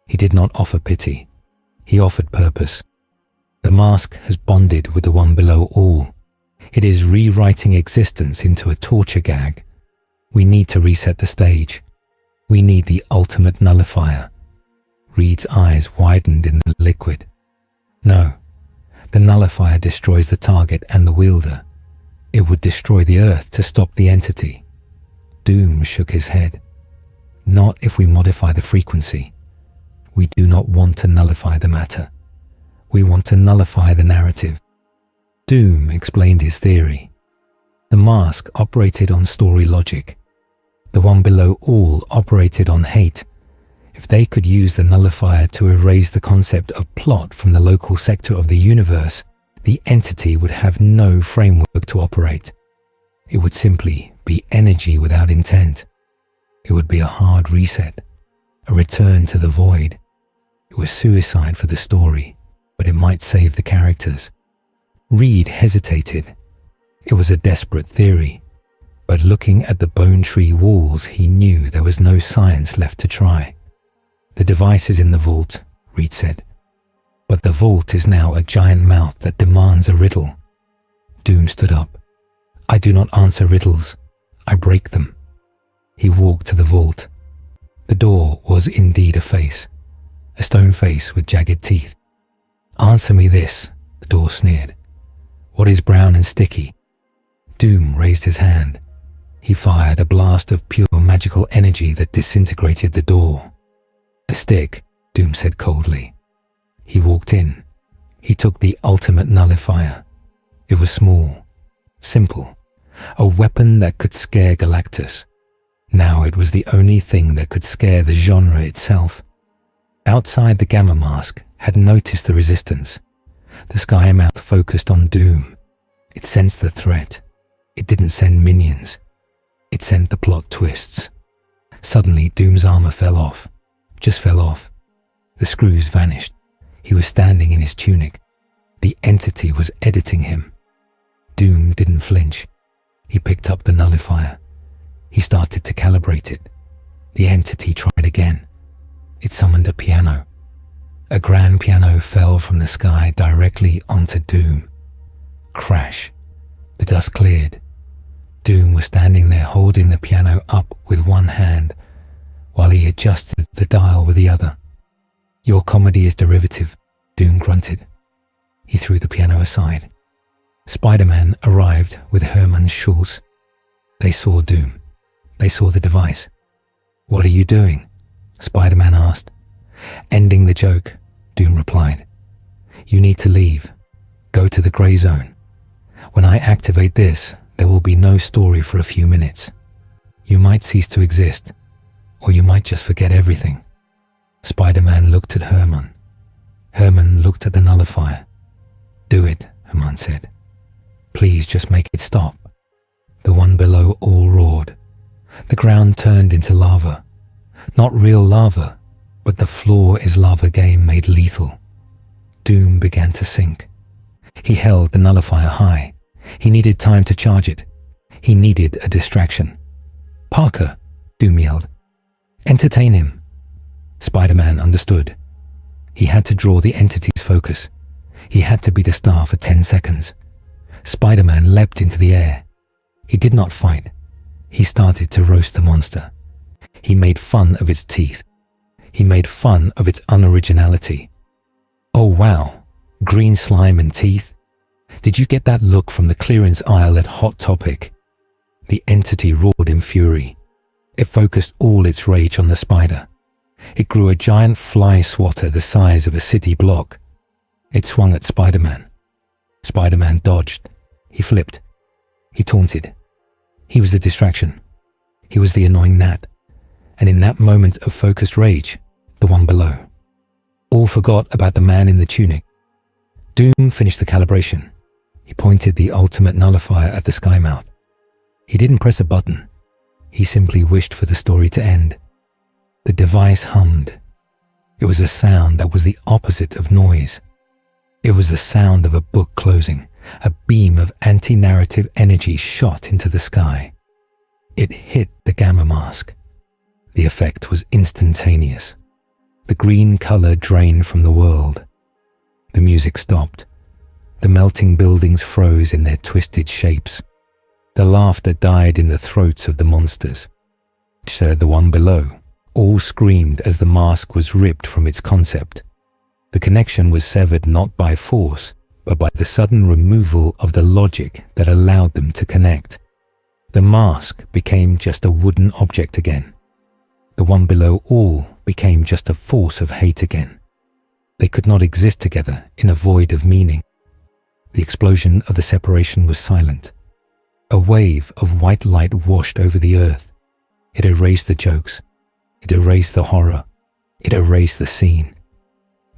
Speaker 1: He did not offer pity. He offered purpose. The mask has bonded with the one below all. It is rewriting existence into a torture gag. We need to reset the stage. We need the ultimate nullifier. Reed's eyes widened in the liquid. No, the nullifier destroys the target and the wielder. It would destroy the Earth to stop the entity. Doom shook his head. Not if we modify the frequency. We do not want to nullify the matter. We want to nullify the narrative. Doom explained his theory. The mask operated on story logic. The one below all operated on hate. If they could use the nullifier to erase the concept of plot from the local sector of the universe, the entity would have no framework to operate. It would simply be energy without intent. It would be a hard reset, a return to the void. It was suicide for the story, but it might save the characters. Reed hesitated. It was a desperate theory, but looking at the bone tree walls, he knew there was no science left to try. "The device is in the vault," Reed said. "But the vault is now a giant mouth that demands a riddle." Doom stood up. "I do not answer riddles. I break them." He walked to the vault. The door was indeed a face, a stone face with jagged teeth. "Answer me this," the door sneered. "What is brown and sticky?" Doom raised his hand. He fired a blast of pure magical energy that disintegrated the door. "A stick," Doom said coldly. He walked in. He took the ultimate nullifier. It was small, simple, a weapon that could scare Galactus. Now it was the only thing that could scare the genre itself. Outside, the Gamma Mask had noticed the resistance. The Sky Mouth focused on Doom. It sensed the threat. It didn't send minions. It sent the plot twists. Suddenly, Doom's armor fell off. Just fell off. The screws vanished. He was standing in his tunic. The entity was editing him. Doom didn't flinch. He picked up the nullifier. He started to calibrate it. The entity tried again. It summoned a piano. A grand piano fell from the sky directly onto Doom. Crash. The dust cleared. Doom was standing there holding the piano up with one hand while he adjusted the dial with the other. "Your comedy is derivative," Doom grunted. He threw the piano aside. Spider-Man arrived with Hermann Schultz. They saw Doom. They saw the device. "What are you doing?" Spider-Man asked. "Ending the joke," Doom replied. "You need to leave. Go to the gray zone. When I activate this, there will be no story for a few minutes. You might cease to exist, or you might just forget everything." Spider-Man looked at Hermann. Hermann looked at the nullifier. "Do it," Hermann said. "Please just make it stop." The one below all roared. The ground turned into lava. Not real lava, but the floor is lava game made lethal. Doom began to sink. He held the nullifier high. He needed time to charge it. He needed a distraction. "Parker!" Doom yelled. "Entertain him." Spider-Man understood. He had to draw the entity's focus. He had to be the star for 10 seconds. Spider-Man leapt into the air. He did not fight. He started to roast the monster. He made fun of its teeth. He made fun of its unoriginality. "Oh wow, green slime and teeth. Did you get that look from the clearance aisle at Hot Topic?" The entity roared in fury. It focused all its rage on the spider. It grew a giant fly swatter the size of a city block. It swung at Spider-Man. Spider-Man dodged. He flipped. He taunted. He was the distraction. He was the annoying gnat. And in that moment of focused rage, the one below. All forgot about the man in the tunic. Doom finished the calibration. He pointed the ultimate nullifier at the sky mouth. He didn't press a button. He simply wished for the story to end. The device hummed. It was a sound that was the opposite of noise. It was the sound of a book closing. A beam of anti-narrative energy shot into the sky. It hit the gamma mask. The effect was instantaneous. The green color drained from the world. The music stopped. The melting buildings froze in their twisted shapes. The laughter died in the throats of the monsters. The one below all screamed as the mask was ripped from its concept. The connection was severed not by force, but by the sudden removal of the logic that allowed them to connect. The mask became just a wooden object again. The one below all became just a force of hate again. They could not exist together in a void of meaning. The explosion of the separation was silent. A wave of white light washed over the earth. It erased the jokes. It erased the horror. It erased the scene.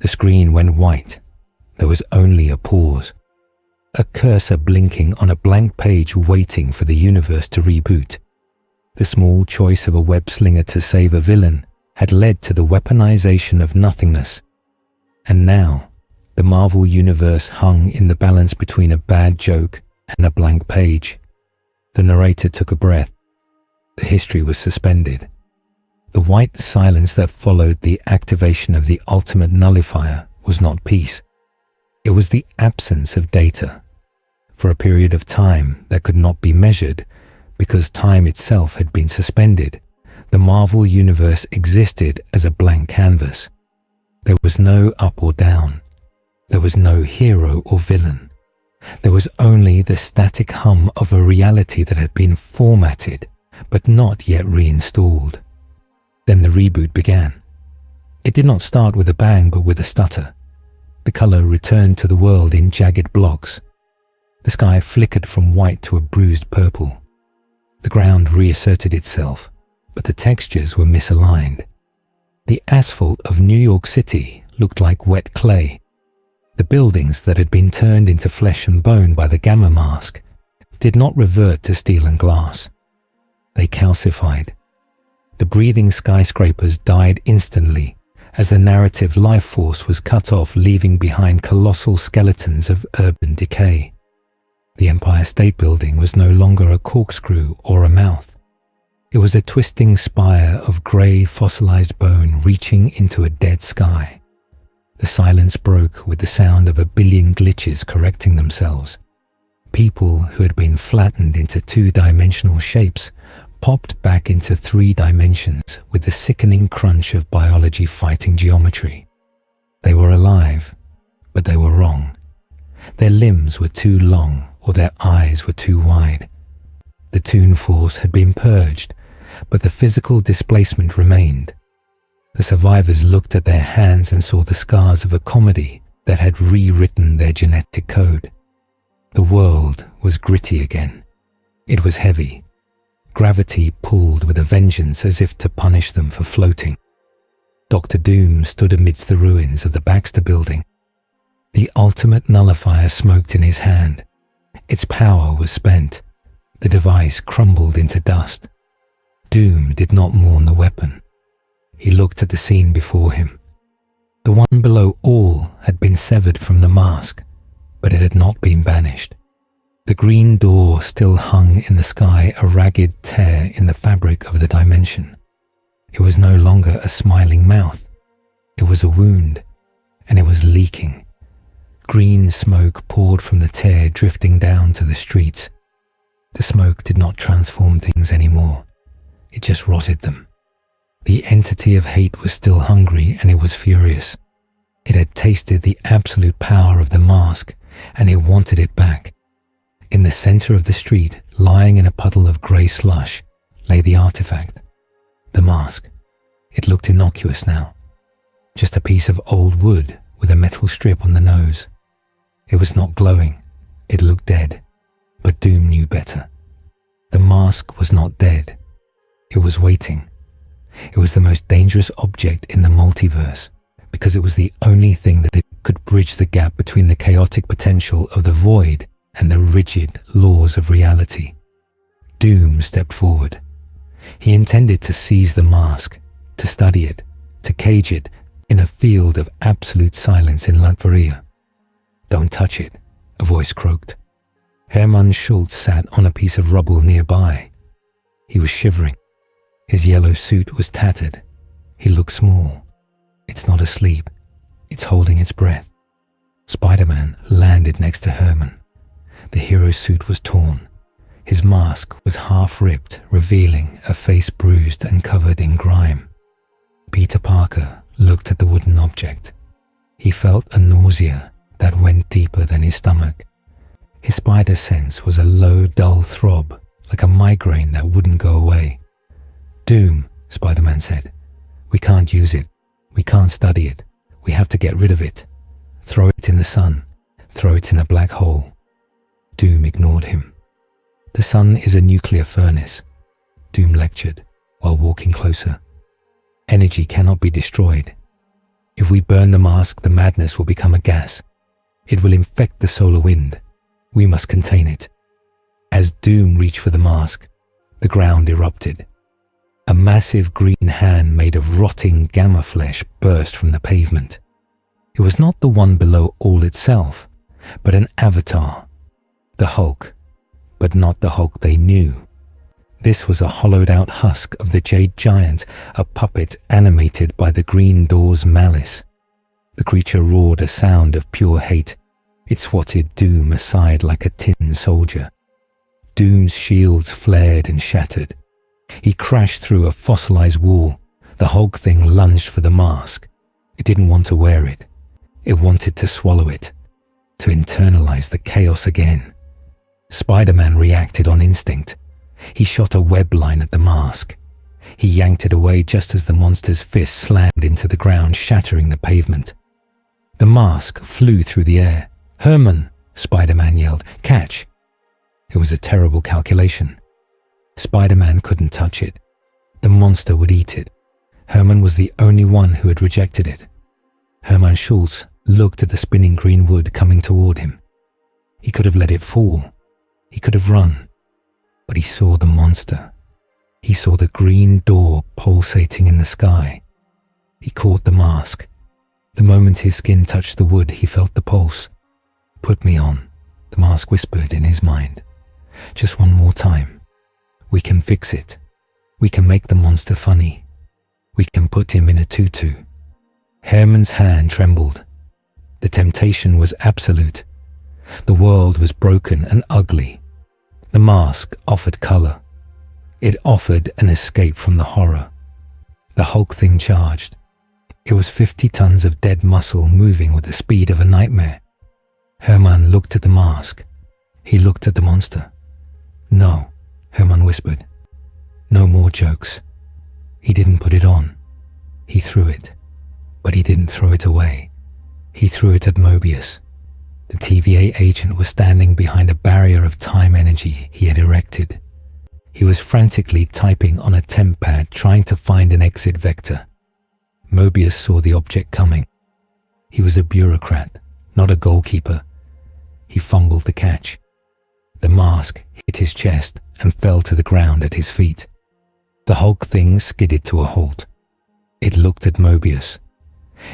Speaker 1: The screen went white. There was only a pause. A cursor blinking on a blank page waiting for the universe to reboot. The small choice of a web slinger to save a villain had led to the weaponization of nothingness. And now, the Marvel Universe hung in the balance between a bad joke and a blank page. The narrator took a breath. The history was suspended. The white silence that followed the activation of the ultimate nullifier was not peace. It was the absence of data. For a period of time that could not be measured, because time itself had been suspended, the Marvel Universe existed as a blank canvas. There was no up or down. There was no hero or villain. There was only the static hum of a reality that had been formatted, but not yet reinstalled. Then the reboot began. It did not start with a bang, but with a stutter. The color returned to the world in jagged blocks. The sky flickered from white to a bruised purple. The ground reasserted itself, but the textures were misaligned. The asphalt of New York City looked like wet clay. The buildings that had been turned into flesh and bone by the gamma mask did not revert to steel and glass. They calcified. The breathing skyscrapers died instantly as the narrative life force was cut off, leaving behind colossal skeletons of urban decay. The Empire State Building was no longer a corkscrew or a mouth. It was a twisting spire of grey fossilized bone reaching into a dead sky. The silence broke with the sound of a billion glitches correcting themselves. People who had been flattened into two-dimensional shapes popped back into 3 dimensions with the sickening crunch of biology fighting geometry. They were alive, but they were wrong. Their limbs were too long or their eyes were too wide. The toon force had been purged, but the physical displacement remained. The survivors looked at their hands and saw the scars of a comedy that had rewritten their genetic code. The world was gritty again. It was heavy. Gravity pulled with a vengeance as if to punish them for floating. Dr. Doom stood amidst the ruins of the Baxter building. The ultimate nullifier smoked in his hand. Its power was spent. The device crumbled into dust. Doom did not mourn the weapon. He looked at the scene before him. The one below all had been severed from the mask, but it had not been banished. The green door still hung in the sky, a ragged tear in the fabric of the dimension. It was no longer a smiling mouth. It was a wound, and it was leaking. Green smoke poured from the tear, drifting down to the streets. The smoke did not transform things anymore. It just rotted them. The entity of hate was still hungry, and it was furious. It had tasted the absolute power of the mask, and it wanted it back. In the center of the street, lying in a puddle of grey slush, lay the artifact. The mask. It looked innocuous now. Just a piece of old wood with a metal strip on the nose. It was not glowing. It looked dead. But Doom knew better. The mask was not dead. It was waiting. It was the most dangerous object in the multiverse, because it was the only thing that it could bridge the gap between the chaotic potential of the void and the rigid laws of reality. Doom stepped forward. He intended to seize the mask, to study it, to cage it in a field of absolute silence in Latveria. "Don't touch it," a voice croaked. Hermann Schultz sat on a piece of rubble nearby. He was shivering. His yellow suit was tattered. He looked small. It's not asleep. It's holding its breath. Spider-Man landed next to Hermann. The hero's suit was torn. His mask was half ripped, revealing a face bruised and covered in grime. Peter Parker looked at the wooden object. He felt a nausea that went deeper than his stomach. His spider sense was a low, dull throb, like a migraine that wouldn't go away. "Doom," Spider-Man said. "We can't use it. We can't study it. We have to get rid of it. Throw it in the sun. Throw it in a black hole." Doom ignored him. "The sun is a nuclear furnace," Doom lectured while walking closer. "Energy cannot be destroyed. If we burn the mask, the madness will become a gas. It will infect the solar wind. We must contain it." As Doom reached for the mask, the ground erupted. A massive green hand made of rotting gamma flesh burst from the pavement. It was not the one below all itself, but an avatar. The Hulk, but not the Hulk they knew. This was a hollowed-out husk of the Jade Giant, a puppet animated by the green door's malice. The creature roared a sound of pure hate. It swatted Doom aside like a tin soldier. Doom's shields flared and shattered. He crashed through a fossilized wall. The Hulk thing lunged for the mask. It didn't want to wear it. It wanted to swallow it, to internalize the chaos again. Spider-Man reacted on instinct. He shot a web line at the mask. He yanked it away just as the monster's fist slammed into the ground, shattering the pavement. The mask flew through the air. "Herman!" Spider-Man yelled. "Catch!" It was a terrible calculation. Spider-Man couldn't touch it. The monster would eat it. Herman was the only one who had rejected it. Hermann Schultz looked at the spinning green wood coming toward him. He could have let it fall. He could have run. But he saw the monster. He saw the green door pulsating in the sky. He caught the mask. The moment his skin touched the wood, he felt the pulse. "Put me on," the mask whispered in his mind. "Just one more time. We can fix it. We can make the monster funny. We can put him in a tutu." Herman's hand trembled. The temptation was absolute. The world was broken and ugly. The mask offered color. It offered an escape from the horror. The Hulk thing charged. It was 50 tons of dead muscle moving with the speed of a nightmare. Herman looked at the mask. He looked at the monster. "No," Herman whispered. "No more jokes." He didn't put it on. He threw it. But he didn't throw it away. He threw it at Mobius. The TVA agent was standing behind a barrier of time energy he had erected. He was frantically typing on a temp pad, trying to find an exit vector. Mobius saw the object coming. He was a bureaucrat, not a goalkeeper. He fumbled the catch. The mask hit his chest and fell to the ground at his feet. The Hulk thing skidded to a halt. It looked at Mobius.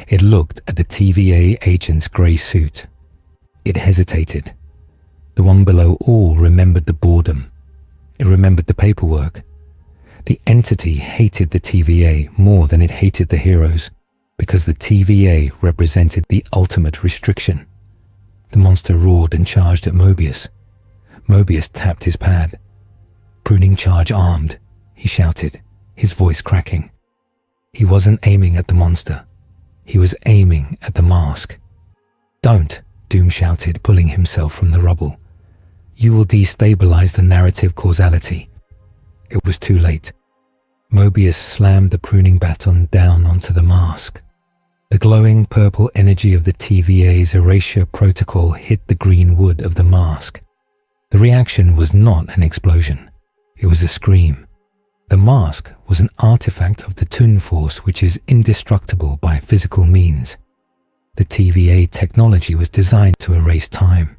Speaker 1: It looked at the TVA agent's grey suit. It hesitated. The one below all remembered the boredom. It remembered the paperwork. The entity hated the TVA more than it hated the heroes, because the TVA represented the ultimate restriction. The monster roared and charged at Mobius. Mobius tapped his pad. "Pruning charge armed," he shouted, his voice cracking. He wasn't aiming at the monster. He was aiming at the mask. "Don't," Doom shouted, pulling himself from the rubble. "You will destabilize the narrative causality." It was too late. Mobius slammed the pruning baton down onto the mask. The glowing purple energy of the TVA's erasure protocol hit the green wood of the mask. The reaction was not an explosion. It was a scream. The mask was an artifact of the Toon Force, which is indestructible by physical means. The TVA technology was designed to erase time.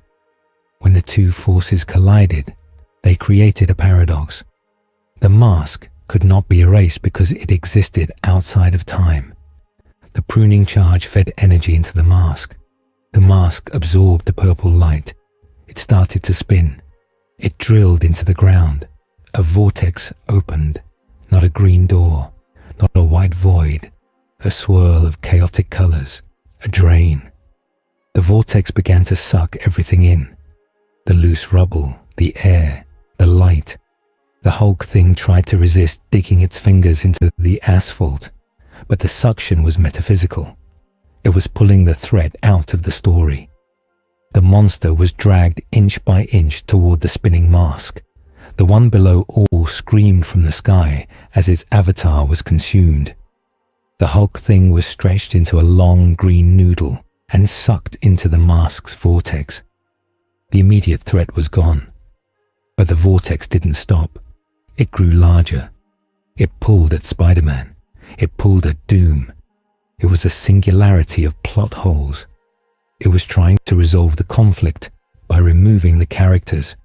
Speaker 1: When the two forces collided, they created a paradox. The mask could not be erased because it existed outside of time. The pruning charge fed energy into the mask. The mask absorbed the purple light. It started to spin. It drilled into the ground. A vortex opened. Not a green door, not a white void. A swirl of chaotic colors. A drain. The vortex began to suck everything in. The loose rubble, the air, the light. The Hulk thing tried to resist, digging its fingers into the asphalt, but the suction was metaphysical. It was pulling the thread out of the story. The monster was dragged inch by inch toward the spinning mask. The one below all screamed from the sky as its avatar was consumed. The Hulk thing was stretched into a long green noodle and sucked into the mask's vortex. The immediate threat was gone, but the vortex didn't stop. It grew larger. It pulled at Spider-Man. It pulled at Doom. It was a singularity of plot holes. It was trying to resolve the conflict by removing the characters.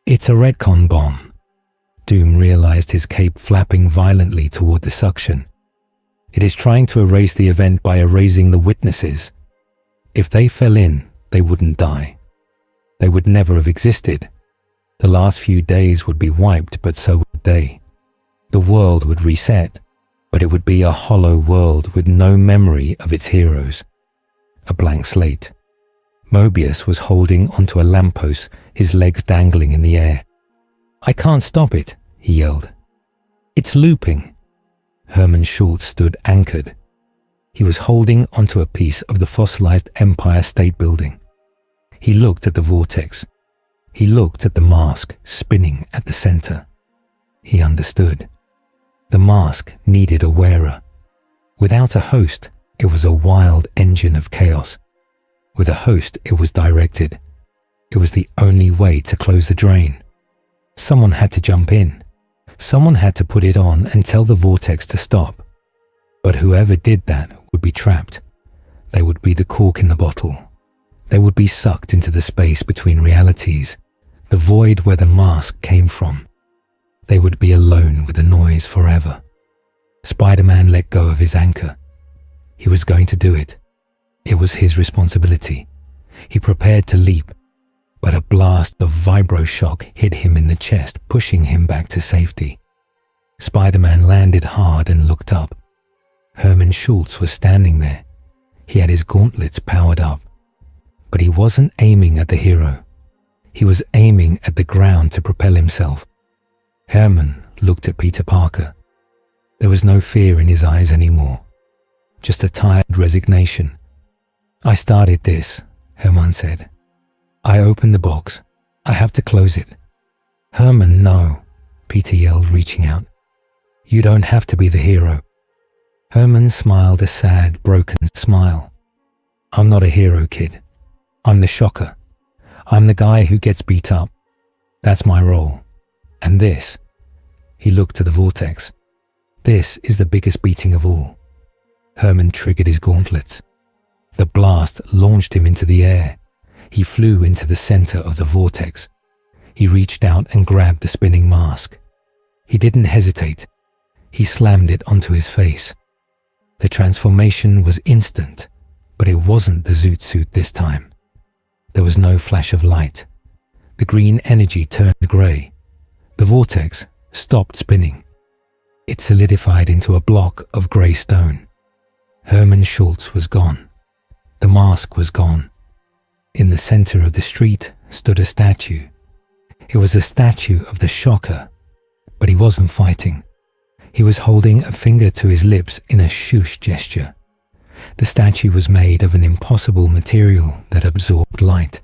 Speaker 1: "It's a retcon bomb." Doom realized, his cape flapping violently toward the suction. "It is trying to erase the event by erasing the witnesses. If they fell in, they wouldn't die. They would never have existed. The last few days would be wiped, but so would they. The world would reset, but it would be a hollow world with no memory of its heroes. A blank slate." Mobius was holding onto a lamppost, his legs dangling in the air. "I can't stop it," he yelled. "It's looping." Herman Schultz stood anchored. He was holding onto a piece of the fossilized Empire State Building. He looked at the vortex. He looked at the mask spinning at the center. He understood. The mask needed a wearer. Without a host, it was a wild engine of chaos. With a host, it was directed. It was the only way to close the drain. Someone had to jump in. Someone had to put it on and tell the vortex to stop. But whoever did that would be trapped. They would be the cork in the bottle. They would be sucked into the space between realities, the void where the mask came from. They would be alone with the noise forever. Spider-Man let go of his anchor. He was going to do it. It was his responsibility. He prepared to leap, but a blast of vibroshock hit him in the chest, pushing him back to safety. Spider-Man landed hard and looked up. Herman Schultz was standing there. He had his gauntlets powered up. But he wasn't aiming at the hero. He was aiming at the ground to propel himself. Herman looked at Peter Parker. There was no fear in his eyes anymore, just a tired resignation. "I started this," Herman said. "I opened the box. I have to close it." "Herman, no," Peter yelled, reaching out. "You don't have to be the hero." Herman smiled a sad, broken smile. "I'm not a hero, kid. I'm the shocker. I'm the guy who gets beat up. That's my role. And this," he looked to the vortex, "this is the biggest beating of all." Herman triggered his gauntlets. The blast launched him into the air. He flew into the center of the vortex. He reached out and grabbed the spinning mask. He didn't hesitate. He slammed it onto his face. The transformation was instant, but it wasn't the zoot suit this time. There was no flash of light. The green energy turned grey. The vortex stopped spinning. It solidified into a block of grey stone. Herman Schultz was gone. The mask was gone. In the center of the street stood a statue. It was a statue of the Shocker, but he wasn't fighting. He was holding a finger to his lips in a shoosh gesture. The statue was made of an impossible material that absorbed light.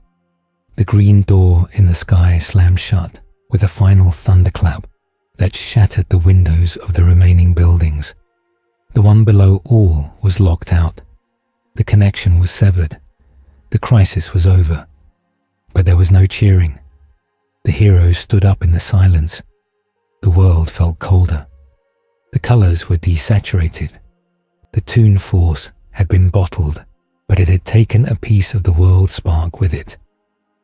Speaker 1: The green door in the sky slammed shut with a final thunderclap that shattered the windows of the remaining buildings. The one below all was locked out. The connection was severed. The crisis was over. But there was no cheering. The heroes stood up in the silence. The world felt colder. The colors were desaturated. The Toon Force had been bottled, but it had taken a piece of the world spark with it.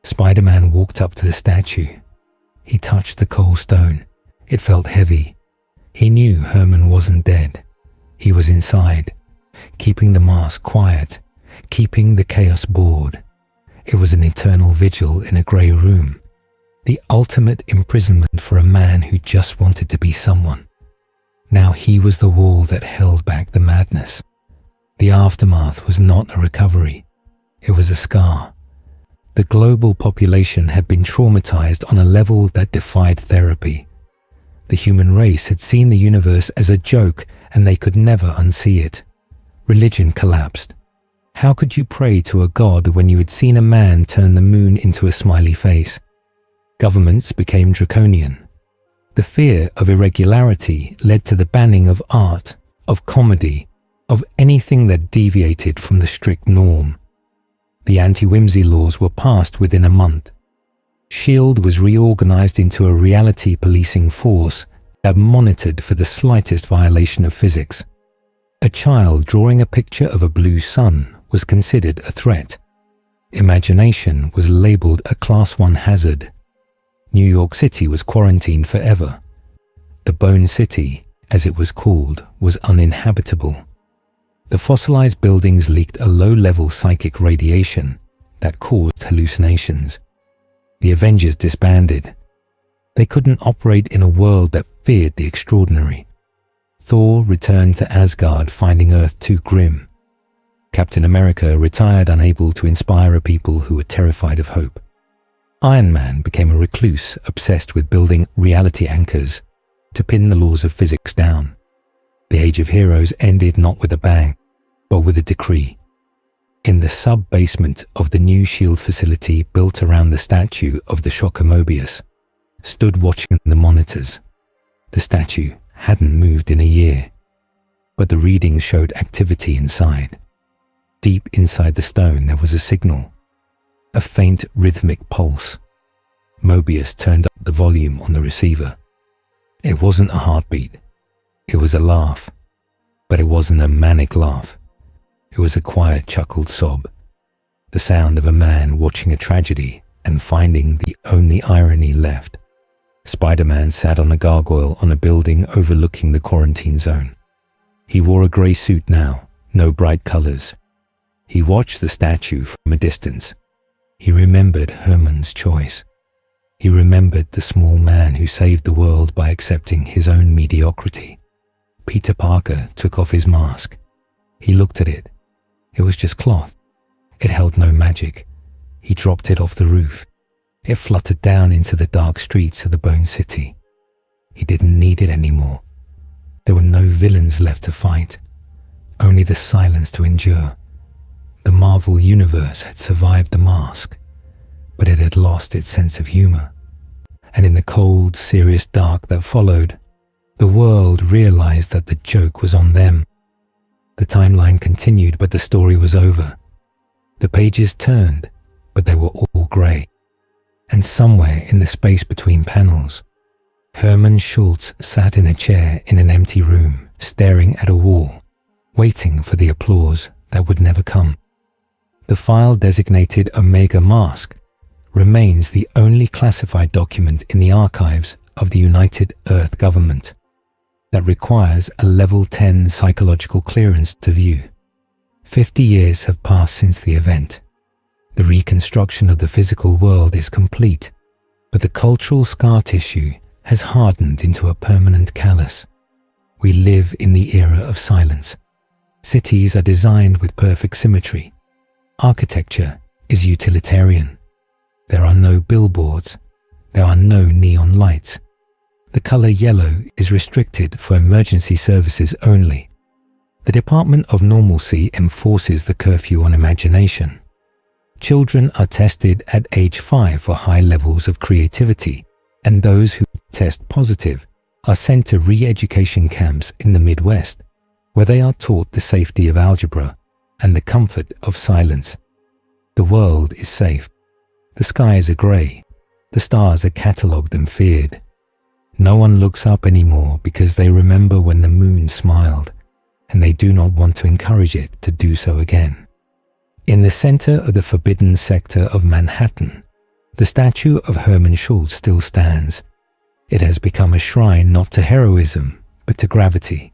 Speaker 1: Spider-Man walked up to the statue. He touched the cold stone. It felt heavy. He knew Herman wasn't dead. He was inside, keeping the mask quiet, keeping the chaos bored. It was an eternal vigil in a grey room. The ultimate imprisonment for a man who just wanted to be someone. Now he was the wall that held back the madness. The aftermath was not a recovery. It was a scar. The global population had been traumatized on a level that defied therapy. The human race had seen the universe as a joke and they could never unsee it. Religion collapsed. How could you pray to a god when you had seen a man turn the moon into a smiley face? Governments became draconian. The fear of irregularity led to the banning of art, of comedy, of anything that deviated from the strict norm. The anti-whimsy laws were passed within a month. S.H.I.E.L.D. was reorganized into a reality policing force that monitored for the slightest violation of physics. A child drawing a picture of a blue sun was considered a threat. Imagination was labeled a Class 1 hazard. New York City was quarantined forever. The Bone City, as it was called, was uninhabitable. The fossilized buildings leaked a low-level psychic radiation that caused hallucinations. The Avengers disbanded. They couldn't operate in a world that feared the extraordinary. Thor returned to Asgard, finding Earth too grim. Captain America retired, unable to inspire a people who were terrified of hope. Iron Man became a recluse, obsessed with building reality anchors to pin the laws of physics down. The Age of Heroes ended not with a bang, but with a decree. In the sub-basement of the new S.H.I.E.L.D. facility built around the statue of the Shocker Mobius, stood watching the monitors. The statue hadn't moved in a year, but the readings showed activity inside. Deep inside the stone there was a signal, a faint rhythmic pulse. Mobius turned up the volume on the receiver. It wasn't a heartbeat. It was a laugh, but it wasn't a manic laugh. It was a quiet chuckled sob, the sound of a man watching a tragedy and finding the only irony left. Spider-Man sat on a gargoyle on a building overlooking the quarantine zone. He wore a grey suit now, no bright colors. He watched the statue from a distance. He remembered Herman's choice. He remembered the small man who saved the world by accepting his own mediocrity. Peter Parker took off his mask. He looked at it. It was just cloth. It held no magic. He dropped it off the roof. It fluttered down into the dark streets of the Bone City. He didn't need it anymore. There were no villains left to fight, only the silence to endure. The Marvel Universe had survived the mask, but it had lost its sense of humor. And in the cold, serious dark that followed, the world realized that the joke was on them. The timeline continued, but the story was over. The pages turned, but they were all grey. And somewhere in the space between panels, Herman Schultz sat in a chair in an empty room, staring at a wall, waiting for the applause that would never come. The file designated Omega Mask remains the only classified document in the archives of the United Earth government that requires a level 10 psychological clearance to view. 50 years have passed since the event. The reconstruction of the physical world is complete, but the cultural scar tissue has hardened into a permanent callus. We live in the era of silence. Cities are designed with perfect symmetry. Architecture is utilitarian. There are no billboards. There are no neon lights. The color yellow is restricted for emergency services only. The Department of Normalcy enforces the curfew on imagination. Children are tested at age 5 for high levels of creativity, and those who test positive are sent to re-education camps in the Midwest, where they are taught the safety of algebra and the comfort of silence. The world is safe. The skies are grey. The stars are catalogued and feared. No one looks up anymore because they remember when the moon smiled, and they do not want to encourage it to do so again. In the center of the forbidden sector of Manhattan, the statue of Herman Schultz still stands. It has become a shrine not to heroism, but to gravity.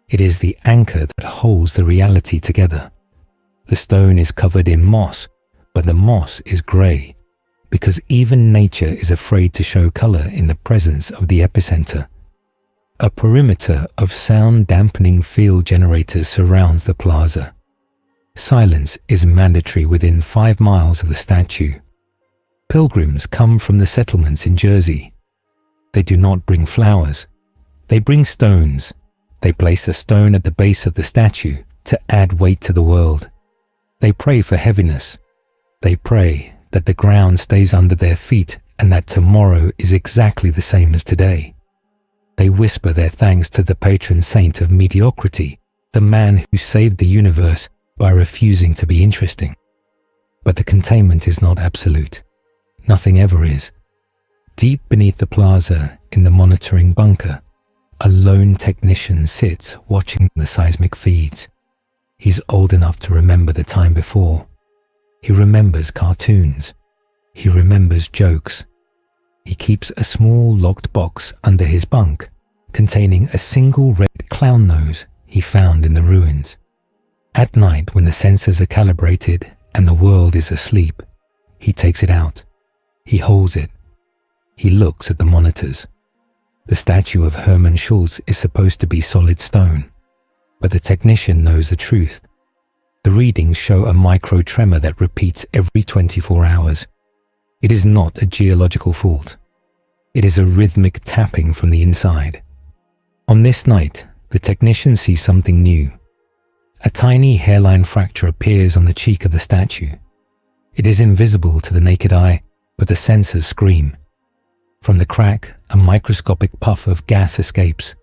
Speaker 1: It is the anchor that holds the reality together. The stone is covered in moss, but the moss is grey, because even nature is afraid to show color in the presence of the epicenter. A perimeter of sound-dampening field generators surrounds the plaza. Silence is mandatory within 5 miles of the statue. Pilgrims come from the settlements in Jersey. They do not bring flowers. They bring stones. They place a stone at the base of the statue to add weight to the world. They pray for heaviness. They pray that the ground stays under their feet and that tomorrow is exactly the same as today. They whisper their thanks to the patron saint of mediocrity, the man who saved the universe by refusing to be interesting. But the containment is not absolute. Nothing ever is. Deep beneath the plaza, in the monitoring bunker, a lone technician sits watching the seismic feeds. He's old enough to remember the time before. He remembers cartoons. He remembers jokes. He keeps a small locked box under his bunk containing a single red clown nose he found in the ruins. At night, when the sensors are calibrated and the world is asleep, he takes it out. He holds it. He looks at the monitors. The statue of Herman Schultz is supposed to be solid stone, but the technician knows the truth. The readings show a micro tremor that repeats every 24 hours. It is not a geological fault. It is a rhythmic tapping from the inside. On this night, the technician sees something new. A tiny hairline fracture appears on the cheek of the statue. It is invisible to the naked eye, but the sensors scream. From the crack, a microscopic puff of gas escapes.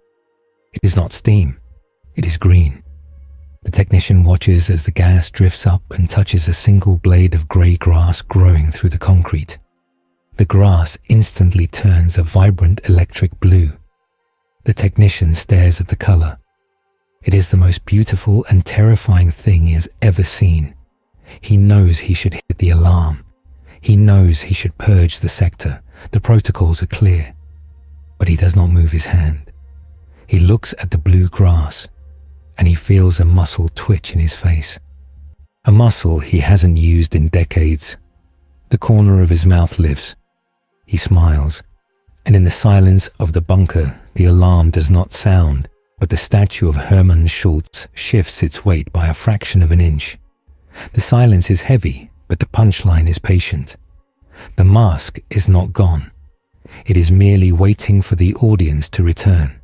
Speaker 1: It is not steam. It is green. The technician watches as the gas drifts up and touches a single blade of grey grass growing through the concrete. The grass instantly turns a vibrant electric blue. The technician stares at the color. It is the most beautiful and terrifying thing he has ever seen. He knows he should hit the alarm. He knows he should purge the sector. The protocols are clear. But he does not move his hand. He looks at the blue grass, and he feels a muscle twitch in his face. A muscle he hasn't used in decades. The corner of his mouth lifts. He smiles, and in the silence of the bunker, the alarm does not sound, but the statue of Herman Schultz shifts its weight by a fraction of an inch. The silence is heavy, but but the punchline is patient. The mask is not gone. It is merely waiting for the audience to return.